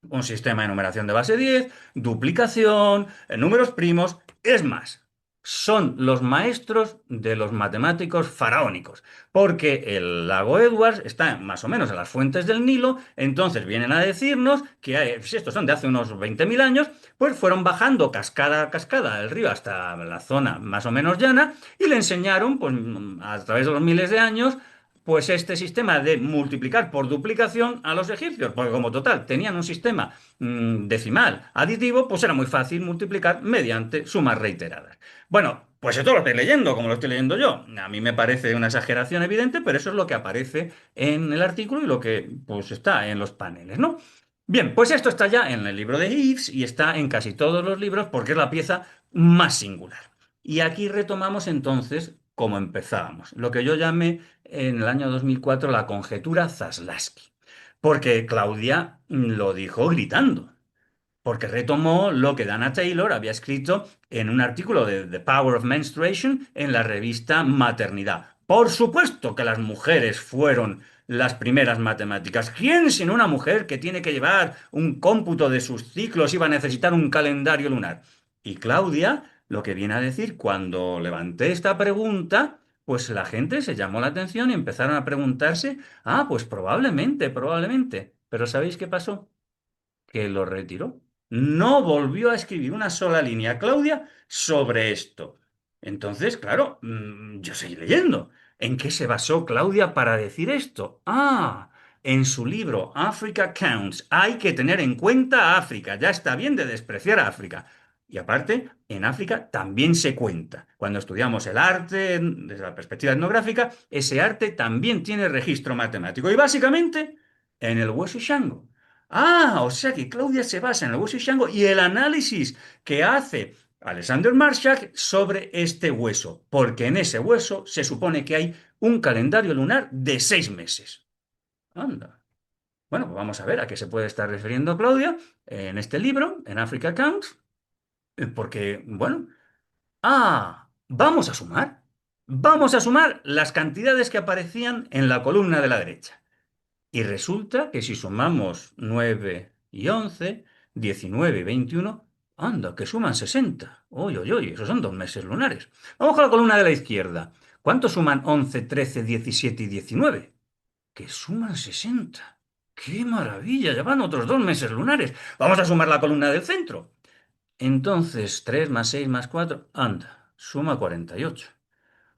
Un sistema de numeración de base 10, duplicación, números primos, es más. Son los maestros de los matemáticos faraónicos, porque el lago Edwards está más o menos en las fuentes del Nilo, entonces vienen a decirnos que si estos son de hace unos 20.000 años, pues fueron bajando cascada a cascada del río hasta la zona más o menos llana y le enseñaron, pues a través de los miles de años, pues este sistema de multiplicar por duplicación a los egipcios, porque como total tenían un sistema decimal aditivo, pues era muy fácil multiplicar mediante sumas reiteradas. Bueno, pues esto lo estoy leyendo, como lo estoy leyendo yo. A mí me parece una exageración evidente, pero eso es lo que aparece en el artículo y lo que pues está en los paneles, ¿no? Bien, pues esto está ya en el libro de Ives y está en casi todos los libros porque es la pieza más singular. Y aquí retomamos entonces cómo empezábamos, lo que yo llamé en el año 2004 la conjetura Zaslavsky, porque Claudia lo dijo gritando, porque retomó lo que Dana Taylor había escrito en un artículo de The Power of Menstruation en la revista Maternidad. Por supuesto que las mujeres fueron las primeras matemáticas. ¿Quién, sino una mujer que tiene que llevar un cómputo de sus ciclos, iba a necesitar un calendario lunar? Y Claudia, lo que viene a decir, cuando levanté esta pregunta, pues la gente se llamó la atención y empezaron a preguntarse, pues probablemente, probablemente. Pero ¿sabéis qué pasó? Que lo retiró. No volvió a escribir una sola línea, Claudia, sobre esto. Entonces, claro, yo seguí leyendo. ¿En qué se basó Claudia para decir esto? En su libro Africa Counts. Hay que tener en cuenta a África. Ya está bien de despreciar a África. Y aparte, en África también se cuenta. Cuando estudiamos el arte desde la perspectiva etnográfica, ese arte también tiene registro matemático. Y básicamente, en el hueso Shango. O sea que Claudia se basa en el hueso Shango y el análisis que hace Alexander Marshak sobre este hueso, porque en ese hueso se supone que hay un calendario lunar de 6 meses. Anda. Bueno, pues vamos a ver a qué se puede estar refiriendo Claudia en este libro, en Africa Counts, porque, bueno, vamos a sumar. Vamos a sumar las cantidades que aparecían en la columna de la derecha. Y resulta que si sumamos 9 y 11, 19 y 21, anda, que suman 60. Oye, oye, oye, esos son 2 meses lunares. Vamos con la columna de la izquierda. ¿Cuánto suman 11, 13, 17 y 19? Que suman 60. ¡Qué maravilla! Ya van otros 2 meses lunares. Vamos a sumar la columna del centro. Entonces, 3 más 6 más 4, anda, suma 48.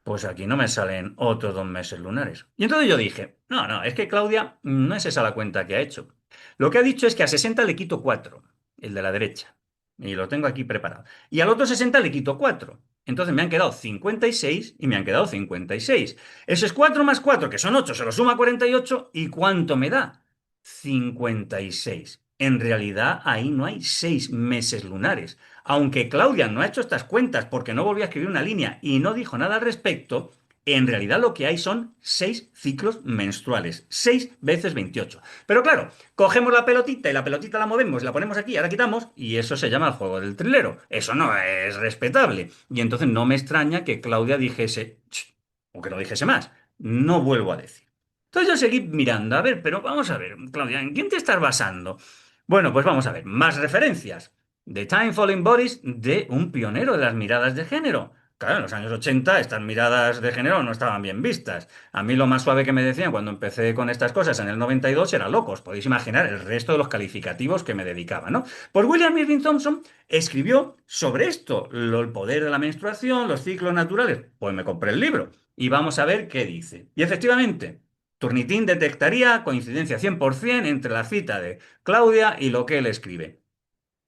Pues aquí no me salen otros 2 meses lunares. Y entonces yo dije, no, no, es que Claudia no es esa la cuenta que ha hecho. Lo que ha dicho es que a 60 le quito 4, el de la derecha. Y lo tengo aquí preparado. Y al otro 60 le quito 4. Entonces me han quedado 56 y me han quedado 56. Ese es 4 más 4, que son 8, se lo suma 48. ¿Y cuánto me da? 56. En realidad ahí no hay 6 meses lunares. Aunque Claudia no ha hecho estas cuentas porque no volvió a escribir una línea y no dijo nada al respecto, en realidad lo que hay son 6 ciclos menstruales, 6 veces 28. Pero claro, cogemos la pelotita y la pelotita la movemos, la ponemos aquí, ahora quitamos, y eso se llama el juego del trilero. Eso no es respetable. Y entonces no me extraña que Claudia dijese, "Ch", o que no dijese más. No vuelvo a decir. Entonces yo seguí mirando, a ver, pero vamos a ver, Claudia, ¿en quién te estás basando? Bueno, pues vamos a ver, más referencias. The Time Falling Bodies de un pionero de las miradas de género. Claro, en los años 80 estas miradas de género no estaban bien vistas. A mí lo más suave que me decían cuando empecé con estas cosas en el 92 era locos. Podéis imaginar el resto de los calificativos que me dedicaba, ¿no? Pues William Irving Thompson escribió sobre esto, el poder de la menstruación, los ciclos naturales. Pues me compré el libro y vamos a ver qué dice. Y efectivamente, Turnitin detectaría coincidencia 100% entre la cita de Claudia y lo que él escribe.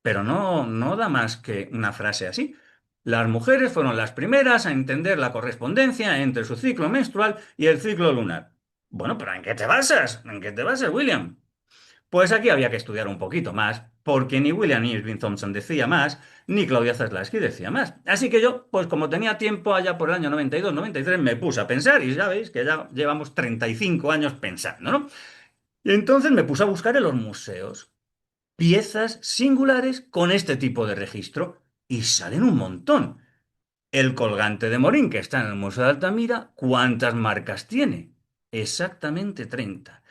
pero no da más que una frase así. Las mujeres fueron las primeras a entender la correspondencia entre su ciclo menstrual y el ciclo lunar. Bueno, pero ¿en qué te basas? ¿En qué te basas, William? Pues aquí había que estudiar un poquito más, porque ni William Irving Thompson decía más, ni Claudia Zaslavsky decía más. Así que yo, pues como tenía tiempo allá por el año 92-93, me puse a pensar, y ya veis que ya llevamos 35 años pensando, ¿no? Y entonces me puse a buscar en los museos piezas singulares con este tipo de registro, y salen un montón. El colgante de Morín, que está en el Museo de Altamira, ¿cuántas marcas tiene? Exactamente 30.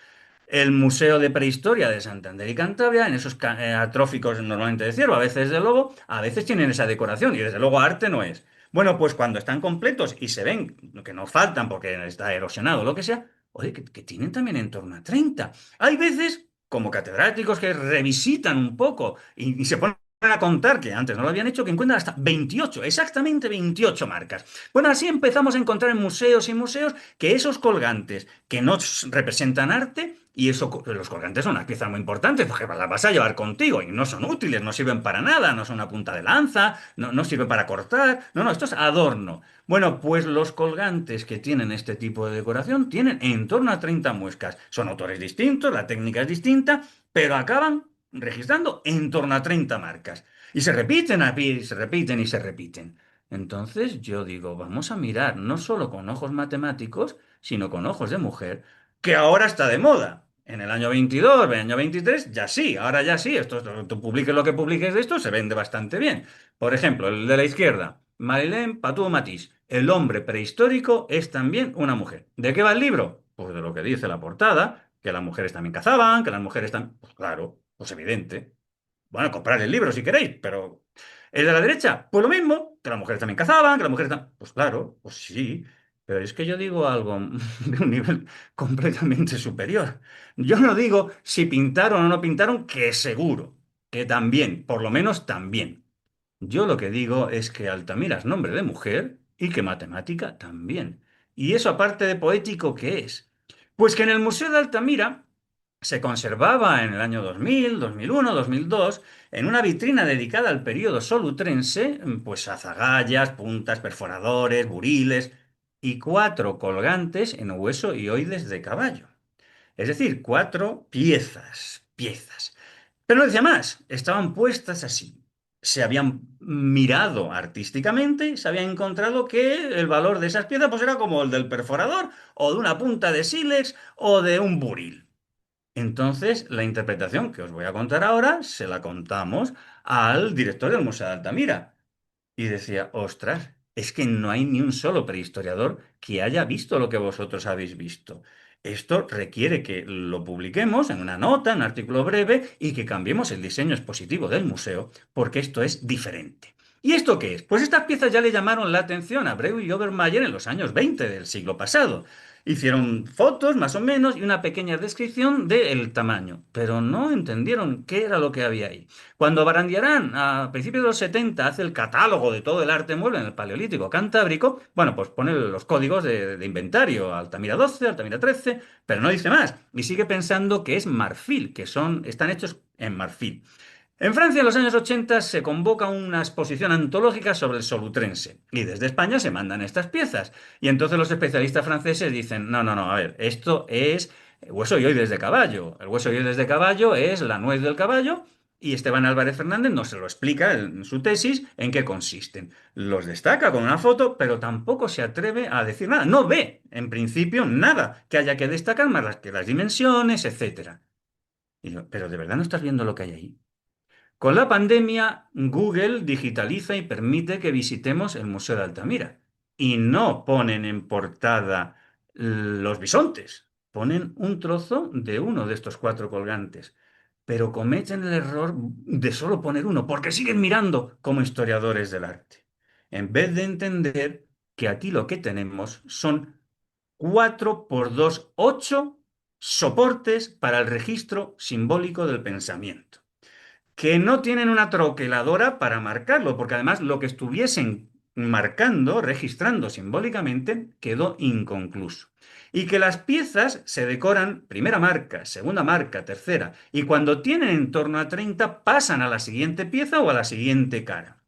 El Museo de Prehistoria de Santander y Cantabria, en esos atróficos normalmente de ciervo, a veces de lobo, a veces tienen esa decoración y desde luego arte no es. Bueno, pues cuando están completos y se ven que no faltan porque está erosionado o lo que sea, oye, que tienen también en torno a 30. Hay veces, como catedráticos que revisitan un poco y se ponen a contar, que antes no lo habían hecho, que encuentran hasta 28, exactamente 28 marcas. Bueno, así empezamos a encontrar en museos y museos que esos colgantes que no representan arte, y eso, los colgantes son unas piezas muy importantes porque las vas a llevar contigo y no son útiles, no sirven para nada, no son una punta de lanza, no sirven para cortar, no, esto es adorno. Bueno, pues los colgantes que tienen este tipo de decoración tienen en torno a 30 muescas. Son autores distintos, la técnica es distinta, pero acaban registrando en torno a 30 marcas. Y se repiten y se repiten y se repiten. Entonces yo digo, vamos a mirar no solo con ojos matemáticos, sino con ojos de mujer, que ahora está de moda. En el año 22, en el año 23, ya sí, ahora ya sí. Tú publiques lo que publiques de esto, se vende bastante bien. Por ejemplo, el de la izquierda, Marilène Patou-Matisse. El hombre prehistórico es también una mujer. ¿De qué va el libro? Pues de lo que dice la portada, que las mujeres también cazaban, que las mujeres también... Pues claro, pues evidente. Bueno, comprad el libro si queréis, pero ¿el de la derecha? Pues lo mismo, que las mujeres también cazaban, que las mujeres también... Pues claro, pues sí, pero es que yo digo algo de un nivel completamente superior. Yo no digo si pintaron o no pintaron, que seguro, que también, por lo menos también. Yo lo que digo es que Altamira es nombre de mujer y que matemática también. ¿Y eso aparte de poético qué es? Pues que en el Museo de Altamira se conservaba en el año 2000, 2001, 2002, en una vitrina dedicada al periodo solutrense, pues azagallas, puntas, perforadores, buriles y cuatro colgantes en hueso y oides de caballo. Es decir, cuatro piezas. Pero no decía más, estaban puestas así. Se habían mirado artísticamente y se había encontrado que el valor de esas piezas pues era como el del perforador o de una punta de sílex o de un buril. Entonces, la interpretación que os voy a contar ahora se la contamos al director del Museo de Altamira. Y decía, ostras, es que no hay ni un solo prehistoriador que haya visto lo que vosotros habéis visto. Esto requiere que lo publiquemos en una nota, en un artículo breve, y que cambiemos el diseño expositivo del museo, porque esto es diferente. ¿Y esto qué es? Pues estas piezas ya le llamaron la atención a Breuil y Obermayr en los años 20 del siglo pasado. Hicieron fotos, más o menos, y una pequeña descripción del tamaño, pero no entendieron qué era lo que había ahí. Cuando Barandiarán, a principios de los 70, hace el catálogo de todo el arte mueble en el Paleolítico Cantábrico, bueno, pues pone los códigos de inventario, Altamira 12, Altamira 13, pero no dice más. Y sigue pensando que es marfil, están hechos en marfil. En Francia, en los años 80, se convoca una exposición antológica sobre el solutrense y desde España se mandan estas piezas. Y entonces los especialistas franceses dicen, no, a ver, esto es hueso y oides de caballo. El hueso y oides de caballo es la nuez del caballo y Esteban Álvarez Fernández nos se lo explica en su tesis en qué consisten. Los destaca con una foto, pero tampoco se atreve a decir nada. No ve, en principio, nada que haya que destacar más que las dimensiones, etcétera. Y yo, pero ¿de verdad no estás viendo lo que hay ahí? Con la pandemia, Google digitaliza y permite que visitemos el Museo de Altamira. Y no ponen en portada los bisontes, ponen un trozo de uno de estos cuatro colgantes. Pero cometen el error de solo poner uno, porque siguen mirando como historiadores del arte. En vez de entender que aquí lo que tenemos son 4 por 2 8 soportes para el registro simbólico del pensamiento que no tienen una troqueladora para marcarlo, porque además lo que estuviesen marcando, registrando simbólicamente, quedó inconcluso. Y que las piezas se decoran primera marca, segunda marca, tercera, y cuando tienen en torno a 30 pasan a la siguiente pieza o a la siguiente cara.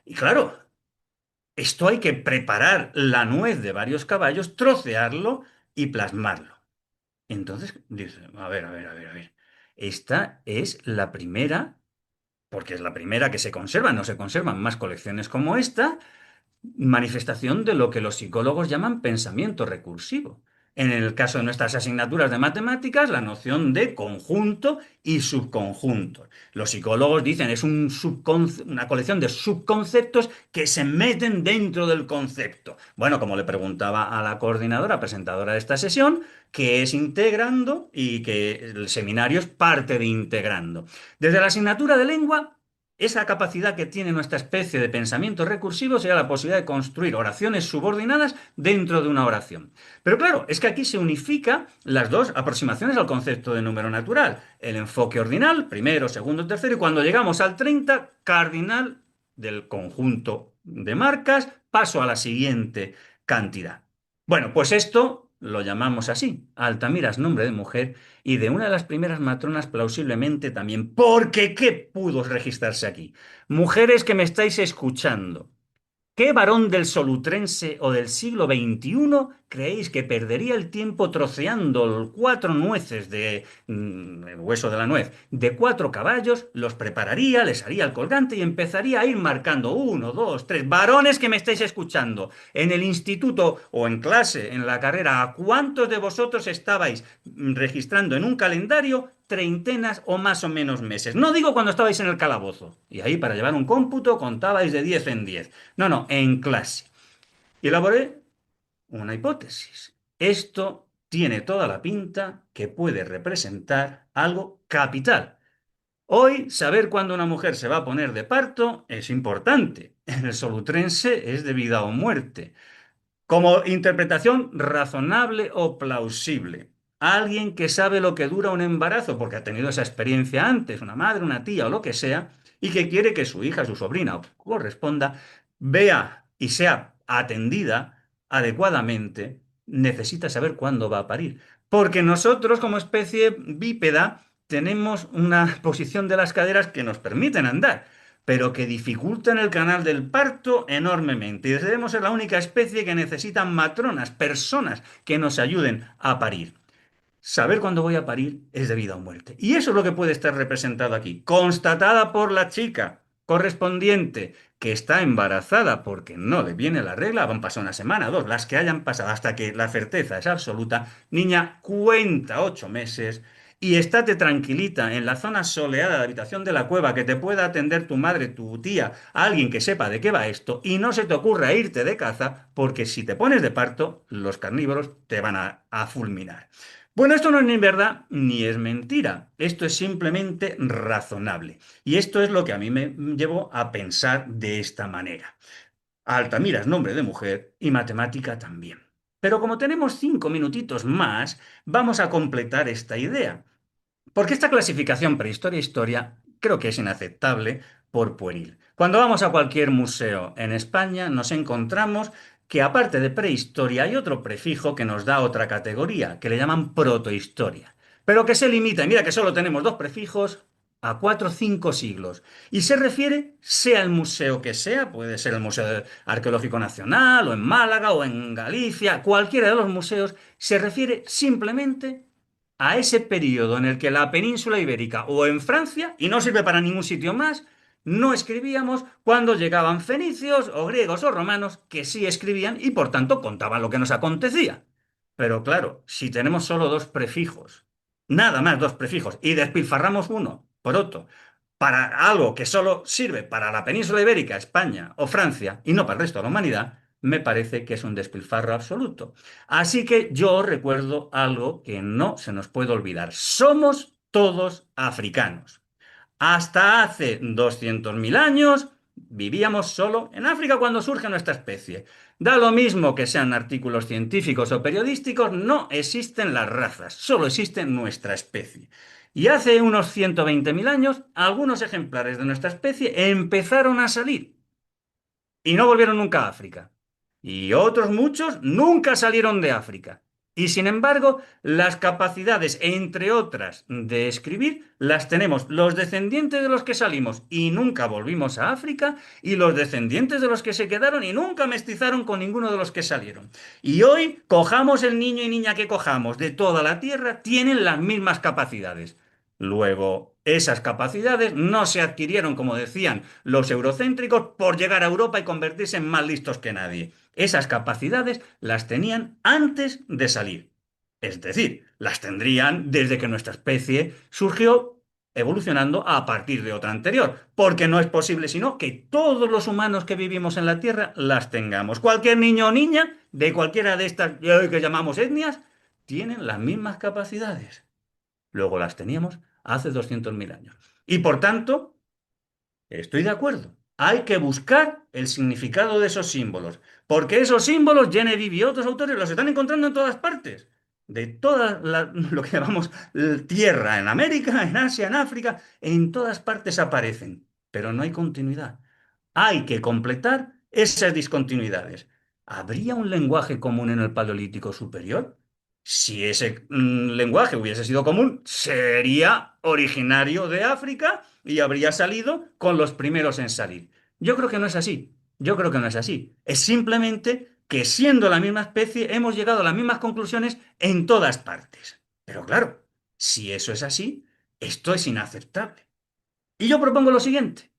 Y claro, esto hay que preparar la nuez de varios caballos, trocearlo y plasmarlo. Entonces, dice, a ver. Esta es la primera, porque es la primera que se conserva, no se conservan más colecciones como esta, manifestación de lo que los psicólogos llaman pensamiento recursivo. En el caso de nuestras asignaturas de matemáticas, la noción de conjunto y subconjuntos. Los psicólogos dicen es una colección de subconceptos que se meten dentro del concepto. Bueno, como le preguntaba a la coordinadora, presentadora de esta sesión, ¿qué es integrando? Y que el seminario es parte de integrando. Desde la asignatura de lengua, esa capacidad que tiene nuestra especie de pensamiento recursivo sería la posibilidad de construir oraciones subordinadas dentro de una oración. Pero claro, es que aquí se unifica las dos aproximaciones al concepto de número natural. El enfoque ordinal, primero, segundo, tercero, y cuando llegamos al 30, cardinal del conjunto de marcas, paso a la siguiente cantidad. Bueno, pues esto lo llamamos así. Altamira es nombre de mujer y de una de las primeras matronas plausiblemente también. Porque ¿qué pudo registrarse aquí? Mujeres que me estáis escuchando. ¿Qué varón del Solutrense o del siglo XXI creéis que perdería el tiempo troceando cuatro nueces el hueso de la nuez, de cuatro caballos, los prepararía, les haría el colgante y empezaría a ir marcando uno, dos, tres, varones que me estáis escuchando, en el instituto o en clase, en la carrera, ¿a cuántos de vosotros estabais registrando en un calendario treintenas o más o menos meses? No digo cuando estabais en el calabozo, y ahí para llevar un cómputo contabais de 10 en 10. No, en clase. Y elaboré una hipótesis. Esto tiene toda la pinta que puede representar algo capital. Hoy, saber cuándo una mujer se va a poner de parto es importante. En el solutrense es de vida o muerte. Como interpretación razonable o plausible. Alguien que sabe lo que dura un embarazo porque ha tenido esa experiencia antes, una madre, una tía o lo que sea, y que quiere que su hija, su sobrina o corresponda, vea y sea atendida adecuadamente, necesita saber cuándo va a parir. Porque nosotros, como especie bípeda, tenemos una posición de las caderas que nos permiten andar pero que dificultan el canal del parto enormemente. Y debemos ser la única especie que necesita matronas, personas que nos ayuden a parir. Saber cuándo voy a parir es de vida o muerte. Y eso es lo que puede estar representado aquí. Constatada por la chica correspondiente que está embarazada porque no le viene la regla, van pasar una semana, dos, las que hayan pasado hasta que la certeza es absoluta. Niña, cuenta 8 meses y estate tranquilita en la zona soleada de la habitación de la cueva que te pueda atender tu madre, tu tía, alguien que sepa de qué va esto y no se te ocurra irte de caza porque si te pones de parto, los carnívoros te van a fulminar. Bueno, esto no es ni verdad ni es mentira. Esto es simplemente razonable. Y esto es lo que a mí me llevó a pensar de esta manera. Altamira es nombre de mujer y matemática también. Pero como tenemos 5 minutitos más, vamos a completar esta idea. Porque esta clasificación prehistoria-historia creo que es inaceptable por pueril. Cuando vamos a cualquier museo en España nos encontramos que aparte de prehistoria hay otro prefijo que nos da otra categoría, que le llaman protohistoria, pero que se limita, y mira que solo tenemos dos prefijos, a 4 o 5 siglos. Y se refiere, sea el museo que sea, puede ser el Museo Arqueológico Nacional, o en Málaga, o en Galicia, cualquiera de los museos, se refiere simplemente a ese periodo en el que la península ibérica o en Francia, y no sirve para ningún sitio más, no escribíamos cuando llegaban fenicios o griegos o romanos que sí escribían y por tanto contaban lo que nos acontecía. Pero claro, si tenemos solo dos prefijos, nada más dos prefijos, y despilfarramos uno por otro, para algo que solo sirve para la península ibérica, España o Francia, y no para el resto de la humanidad, me parece que es un despilfarro absoluto. Así que yo recuerdo algo que no se nos puede olvidar. Somos todos africanos. Hasta hace 200.000 años vivíamos solo en África cuando surge nuestra especie. Da lo mismo que sean artículos científicos o periodísticos, no existen las razas, solo existe nuestra especie. Y hace unos 120.000 años, algunos ejemplares de nuestra especie empezaron a salir. y no volvieron nunca a África. Y otros muchos nunca salieron de África. Y sin embargo, las capacidades, entre otras, de escribir, las tenemos los descendientes de los que salimos y nunca volvimos a África, y los descendientes de los que se quedaron y nunca mestizaron con ninguno de los que salieron. Y hoy, cojamos el niño y niña que cojamos de toda la Tierra, tienen las mismas capacidades. Luego, esas capacidades no se adquirieron, como decían los eurocéntricos, por llegar a Europa y convertirse en más listos que nadie. Esas capacidades las tenían antes de salir. Es decir, las tendrían desde que nuestra especie surgió evolucionando a partir de otra anterior, porque no es posible sino que todos los humanos que vivimos en la Tierra las tengamos. Cualquier niño o niña de cualquiera de estas que llamamos etnias tienen las mismas capacidades. Luego las teníamos hace 200.000 años. Y por tanto, estoy de acuerdo. Hay que buscar el significado de esos símbolos, porque esos símbolos Genevieve y otros autores los están encontrando en todas partes, de toda lo que llamamos tierra, en América, en Asia, en África, en todas partes aparecen, pero no hay continuidad. Hay que completar esas discontinuidades. ¿Habría un lenguaje común en el Paleolítico superior? Si ese lenguaje hubiese sido común, sería originario de África y habría salido con los primeros en salir. Yo creo que no es así. Yo creo que no es así. Es simplemente que siendo la misma especie hemos llegado a las mismas conclusiones en todas partes. Pero claro, si eso es así, esto es inaceptable. Y yo propongo lo siguiente.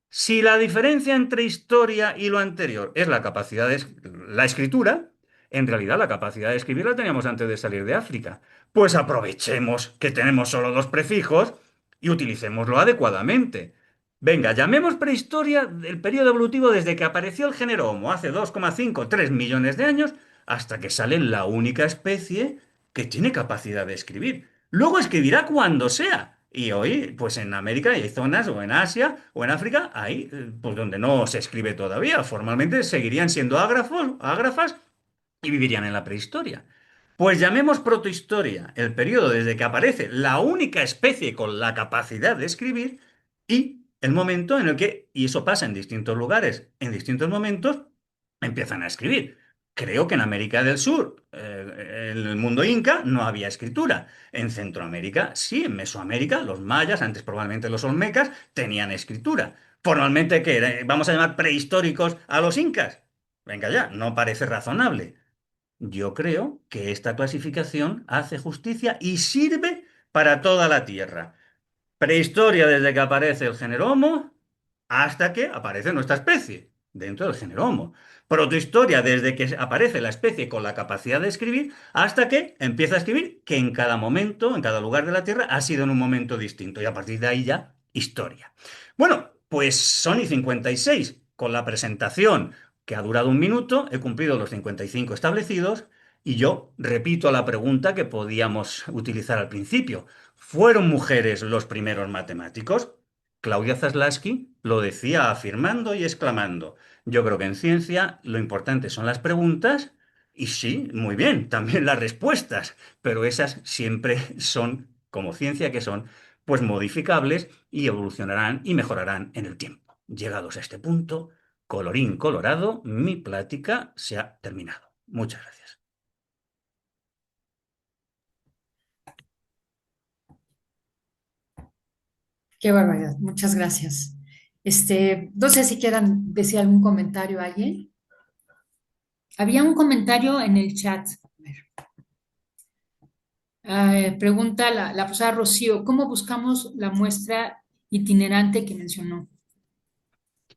Si la diferencia entre historia y lo anterior es la capacidad de la escritura, en realidad la capacidad de escribir la teníamos antes de salir de África. Pues aprovechemos que tenemos solo dos prefijos y utilicémoslo adecuadamente. Venga, llamemos prehistoria el periodo evolutivo desde que apareció el género Homo hace 2,5-3 millones de años hasta que sale la única especie que tiene capacidad de escribir. Luego escribirá cuando sea. Y hoy, pues en América hay zonas, o en Asia, o en África, hay, pues donde no se escribe todavía. Formalmente seguirían siendo ágrafas y vivirían en la prehistoria. Pues llamemos protohistoria el periodo desde que aparece la única especie con la capacidad de escribir y el momento en el que, y eso pasa en distintos lugares, en distintos momentos, empiezan a escribir. Creo que en América del Sur, en el mundo inca, no había escritura. En Centroamérica, sí, en Mesoamérica, los mayas, antes probablemente los olmecas, tenían escritura. Formalmente, ¿qué era? ¿Vamos a llamar prehistóricos a los incas? Venga ya, no parece razonable. Yo creo que esta clasificación hace justicia y sirve para toda la Tierra. Prehistoria desde que aparece el género Homo hasta que aparece nuestra especie dentro del género Homo. Protohistoria desde que aparece la especie con la capacidad de escribir hasta que empieza a escribir que en cada momento, en cada lugar de la Tierra ha sido en un momento distinto y a partir de ahí ya historia. Bueno, pues son y 56 con la presentación que ha durado un minuto, he cumplido los 55 establecidos y yo repito la pregunta que podíamos utilizar al principio. ¿Fueron mujeres los primeros matemáticos? Claudia Zaslavsky lo decía afirmando y exclamando. Yo creo que en ciencia lo importante son las preguntas y sí, muy bien, también las respuestas, pero esas siempre son, como ciencia que son, pues modificables y evolucionarán y mejorarán en el tiempo. Llegados a este punto, colorín colorado, mi plática se ha terminado. Muchas gracias. Qué barbaridad. Muchas gracias. No sé si quieran decir algún comentario a alguien. Había un comentario en el chat. A ver. Pregunta la profesora Rocío, ¿cómo buscamos la muestra itinerante que mencionó?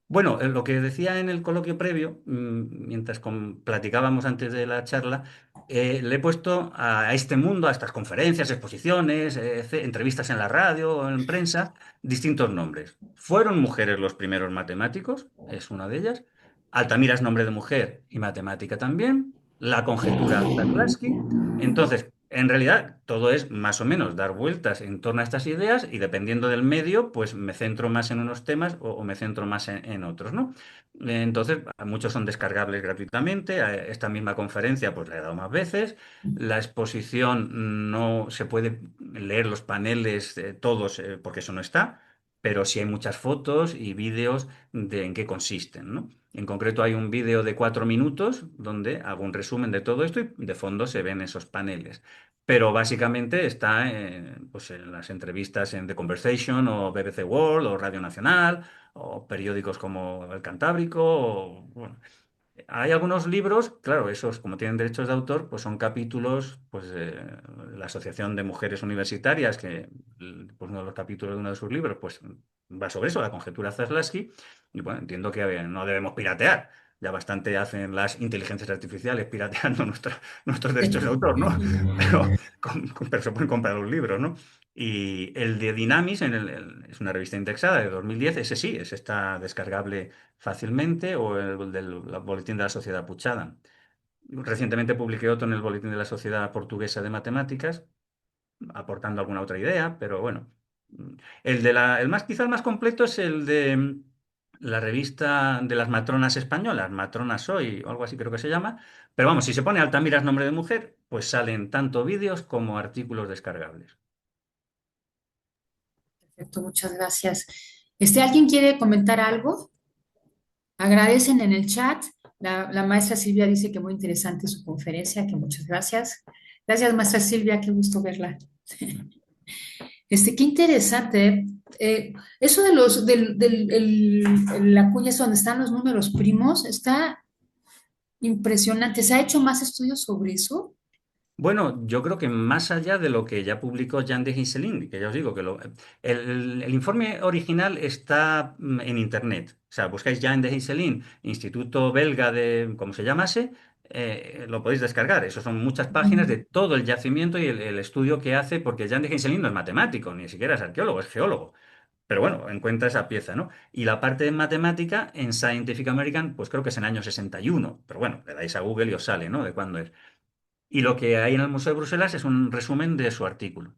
Bueno, lo que decía en el coloquio previo, mientras platicábamos antes de la charla, le he puesto a este mundo, a estas conferencias, exposiciones, entrevistas en la radio o en prensa, distintos nombres. ¿Fueron mujeres los primeros matemáticos? Es una de ellas. Altamira es nombre de mujer y matemática también. La conjetura Zadlarsky. Entonces, en realidad, todo es más o menos dar vueltas en torno a estas ideas y dependiendo del medio, pues me centro más en unos temas o me centro más en otros, ¿no? Entonces, muchos son descargables gratuitamente. A esta misma conferencia, pues la he dado más veces. La exposición no se puede leer los paneles todos porque eso no está. pero sí hay muchas fotos y vídeos de en qué consisten, ¿no? En concreto hay un vídeo de 4 minutos donde hago un resumen de todo esto y de fondo se ven esos paneles. Pero básicamente está pues en las entrevistas en The Conversation o BBC World o Radio Nacional o periódicos como El Cantábrico o, bueno, hay algunos libros, claro, esos como tienen derechos de autor, pues son capítulos, pues la Asociación de Mujeres Universitarias, que pues uno de los capítulos de uno de sus libros, pues va sobre eso, la conjetura Zaslavsky, y bueno, entiendo que no debemos piratear. Ya bastante hacen las inteligencias artificiales pirateando nuestros derechos de autor, ¿no? Pero, pero se pueden comprar los libros, ¿no? Y el de Dynamis, es una revista indexada de 2010, ese sí, ese está descargable fácilmente, o el del Boletín de la Sociedad Puchada. Recientemente publiqué otro en el Boletín de la Sociedad Portuguesa de Matemáticas, aportando alguna otra idea, pero bueno. Quizá el más completo es el de la revista de las matronas españolas, Matronas Hoy, o algo así creo que se llama. Pero vamos, si se pone Altamiras nombre de mujer, pues salen tanto vídeos como artículos descargables. Perfecto, muchas gracias. ¿Alguien quiere comentar algo? Agradecen en el chat. La maestra Silvia dice que muy interesante su conferencia, que muchas gracias. Gracias, maestra Silvia, qué gusto verla. Qué interesante. Eso de la cuña es donde están los números primos, está impresionante. ¿Se ha hecho más estudios sobre eso? Bueno, yo creo que más allá de lo que ya publicó Jan de Gisselin, que ya os digo que el informe original está en Internet. O sea, buscáis Jan de Gisselin, Instituto Belga de, como se llamase, lo podéis descargar. Eso son muchas páginas de todo el yacimiento y el estudio que hace, porque Jan de Gisselin no es matemático, ni siquiera es arqueólogo, es geólogo. Pero bueno, encuentra esa pieza, ¿no? Y la parte de matemática en Scientific American, pues creo que es en el año 61. Pero bueno, le dais a Google y os sale, ¿no? De cuándo es. Y lo que hay en el Museo de Bruselas es un resumen de su artículo.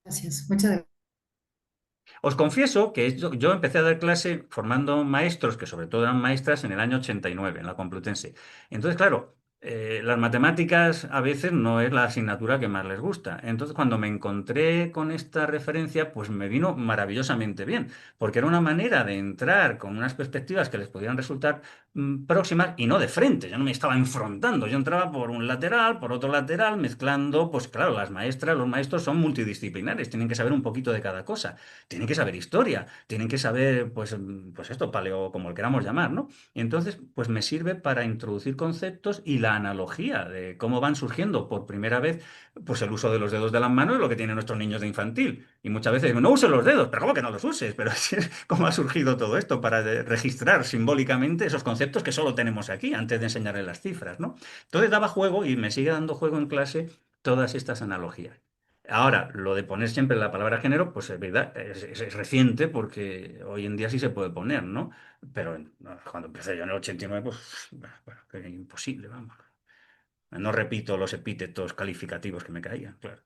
Gracias, muchas gracias. Os confieso que yo empecé a dar clase formando maestros, que sobre todo eran maestras, en el año 89, en la Complutense. Entonces, claro, las matemáticas a veces no es la asignatura que más les gusta. Entonces, cuando me encontré con esta referencia, pues me vino maravillosamente bien, porque era una manera de entrar con unas perspectivas que les pudieran resultar próximas y no de frente. Yo no me estaba enfrentando, yo entraba por un lateral, por otro lateral, mezclando, pues claro, las maestras, los maestros son multidisciplinares, tienen que saber un poquito de cada cosa. Tienen que saber historia, tienen que saber, pues, pues esto, paleo, como lo queramos llamar, ¿no? Y entonces, pues me sirve para introducir conceptos y la analogía de cómo van surgiendo por primera vez, pues el uso de los dedos de las manos es lo que tienen nuestros niños de infantil. Y muchas veces digo, no uses los dedos, pero ¿cómo que no los uses? Pero así es cómo ha surgido todo esto para registrar simbólicamente esos conceptos que solo tenemos aquí antes de enseñarles las cifras, ¿no? Entonces daba juego y me sigue dando juego en clase todas estas analogías. Ahora, lo de poner siempre la palabra género, pues es verdad, es reciente porque hoy en día sí se puede poner, ¿no? Pero no, cuando empecé yo en el 89, pues bueno, que era imposible, vamos. No repito los epítetos calificativos que me caían, claro.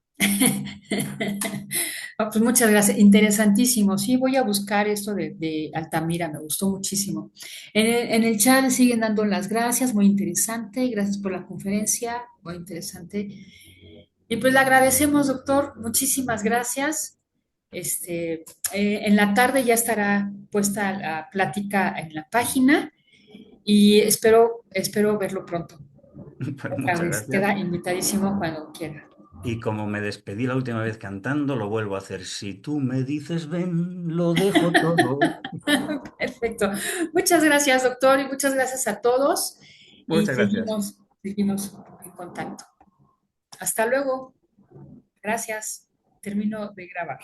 Pues muchas gracias, interesantísimo. Sí, voy a buscar esto de Altamira, me gustó muchísimo. En el chat le siguen dando las gracias, muy interesante, gracias por la conferencia, muy interesante. Y pues le agradecemos, doctor, muchísimas gracias. En la tarde ya estará puesta la plática en la página y espero verlo pronto. Pues Otra muchas vez, gracias. queda invitadísimo cuando quiera. Y como me despedí la última vez cantando, lo vuelvo a hacer. Si tú me dices ven, lo dejo todo. Perfecto. Muchas gracias, doctor, y muchas gracias a todos. Y Muchas gracias. seguimos en contacto. Hasta luego. Gracias. Termino de grabar.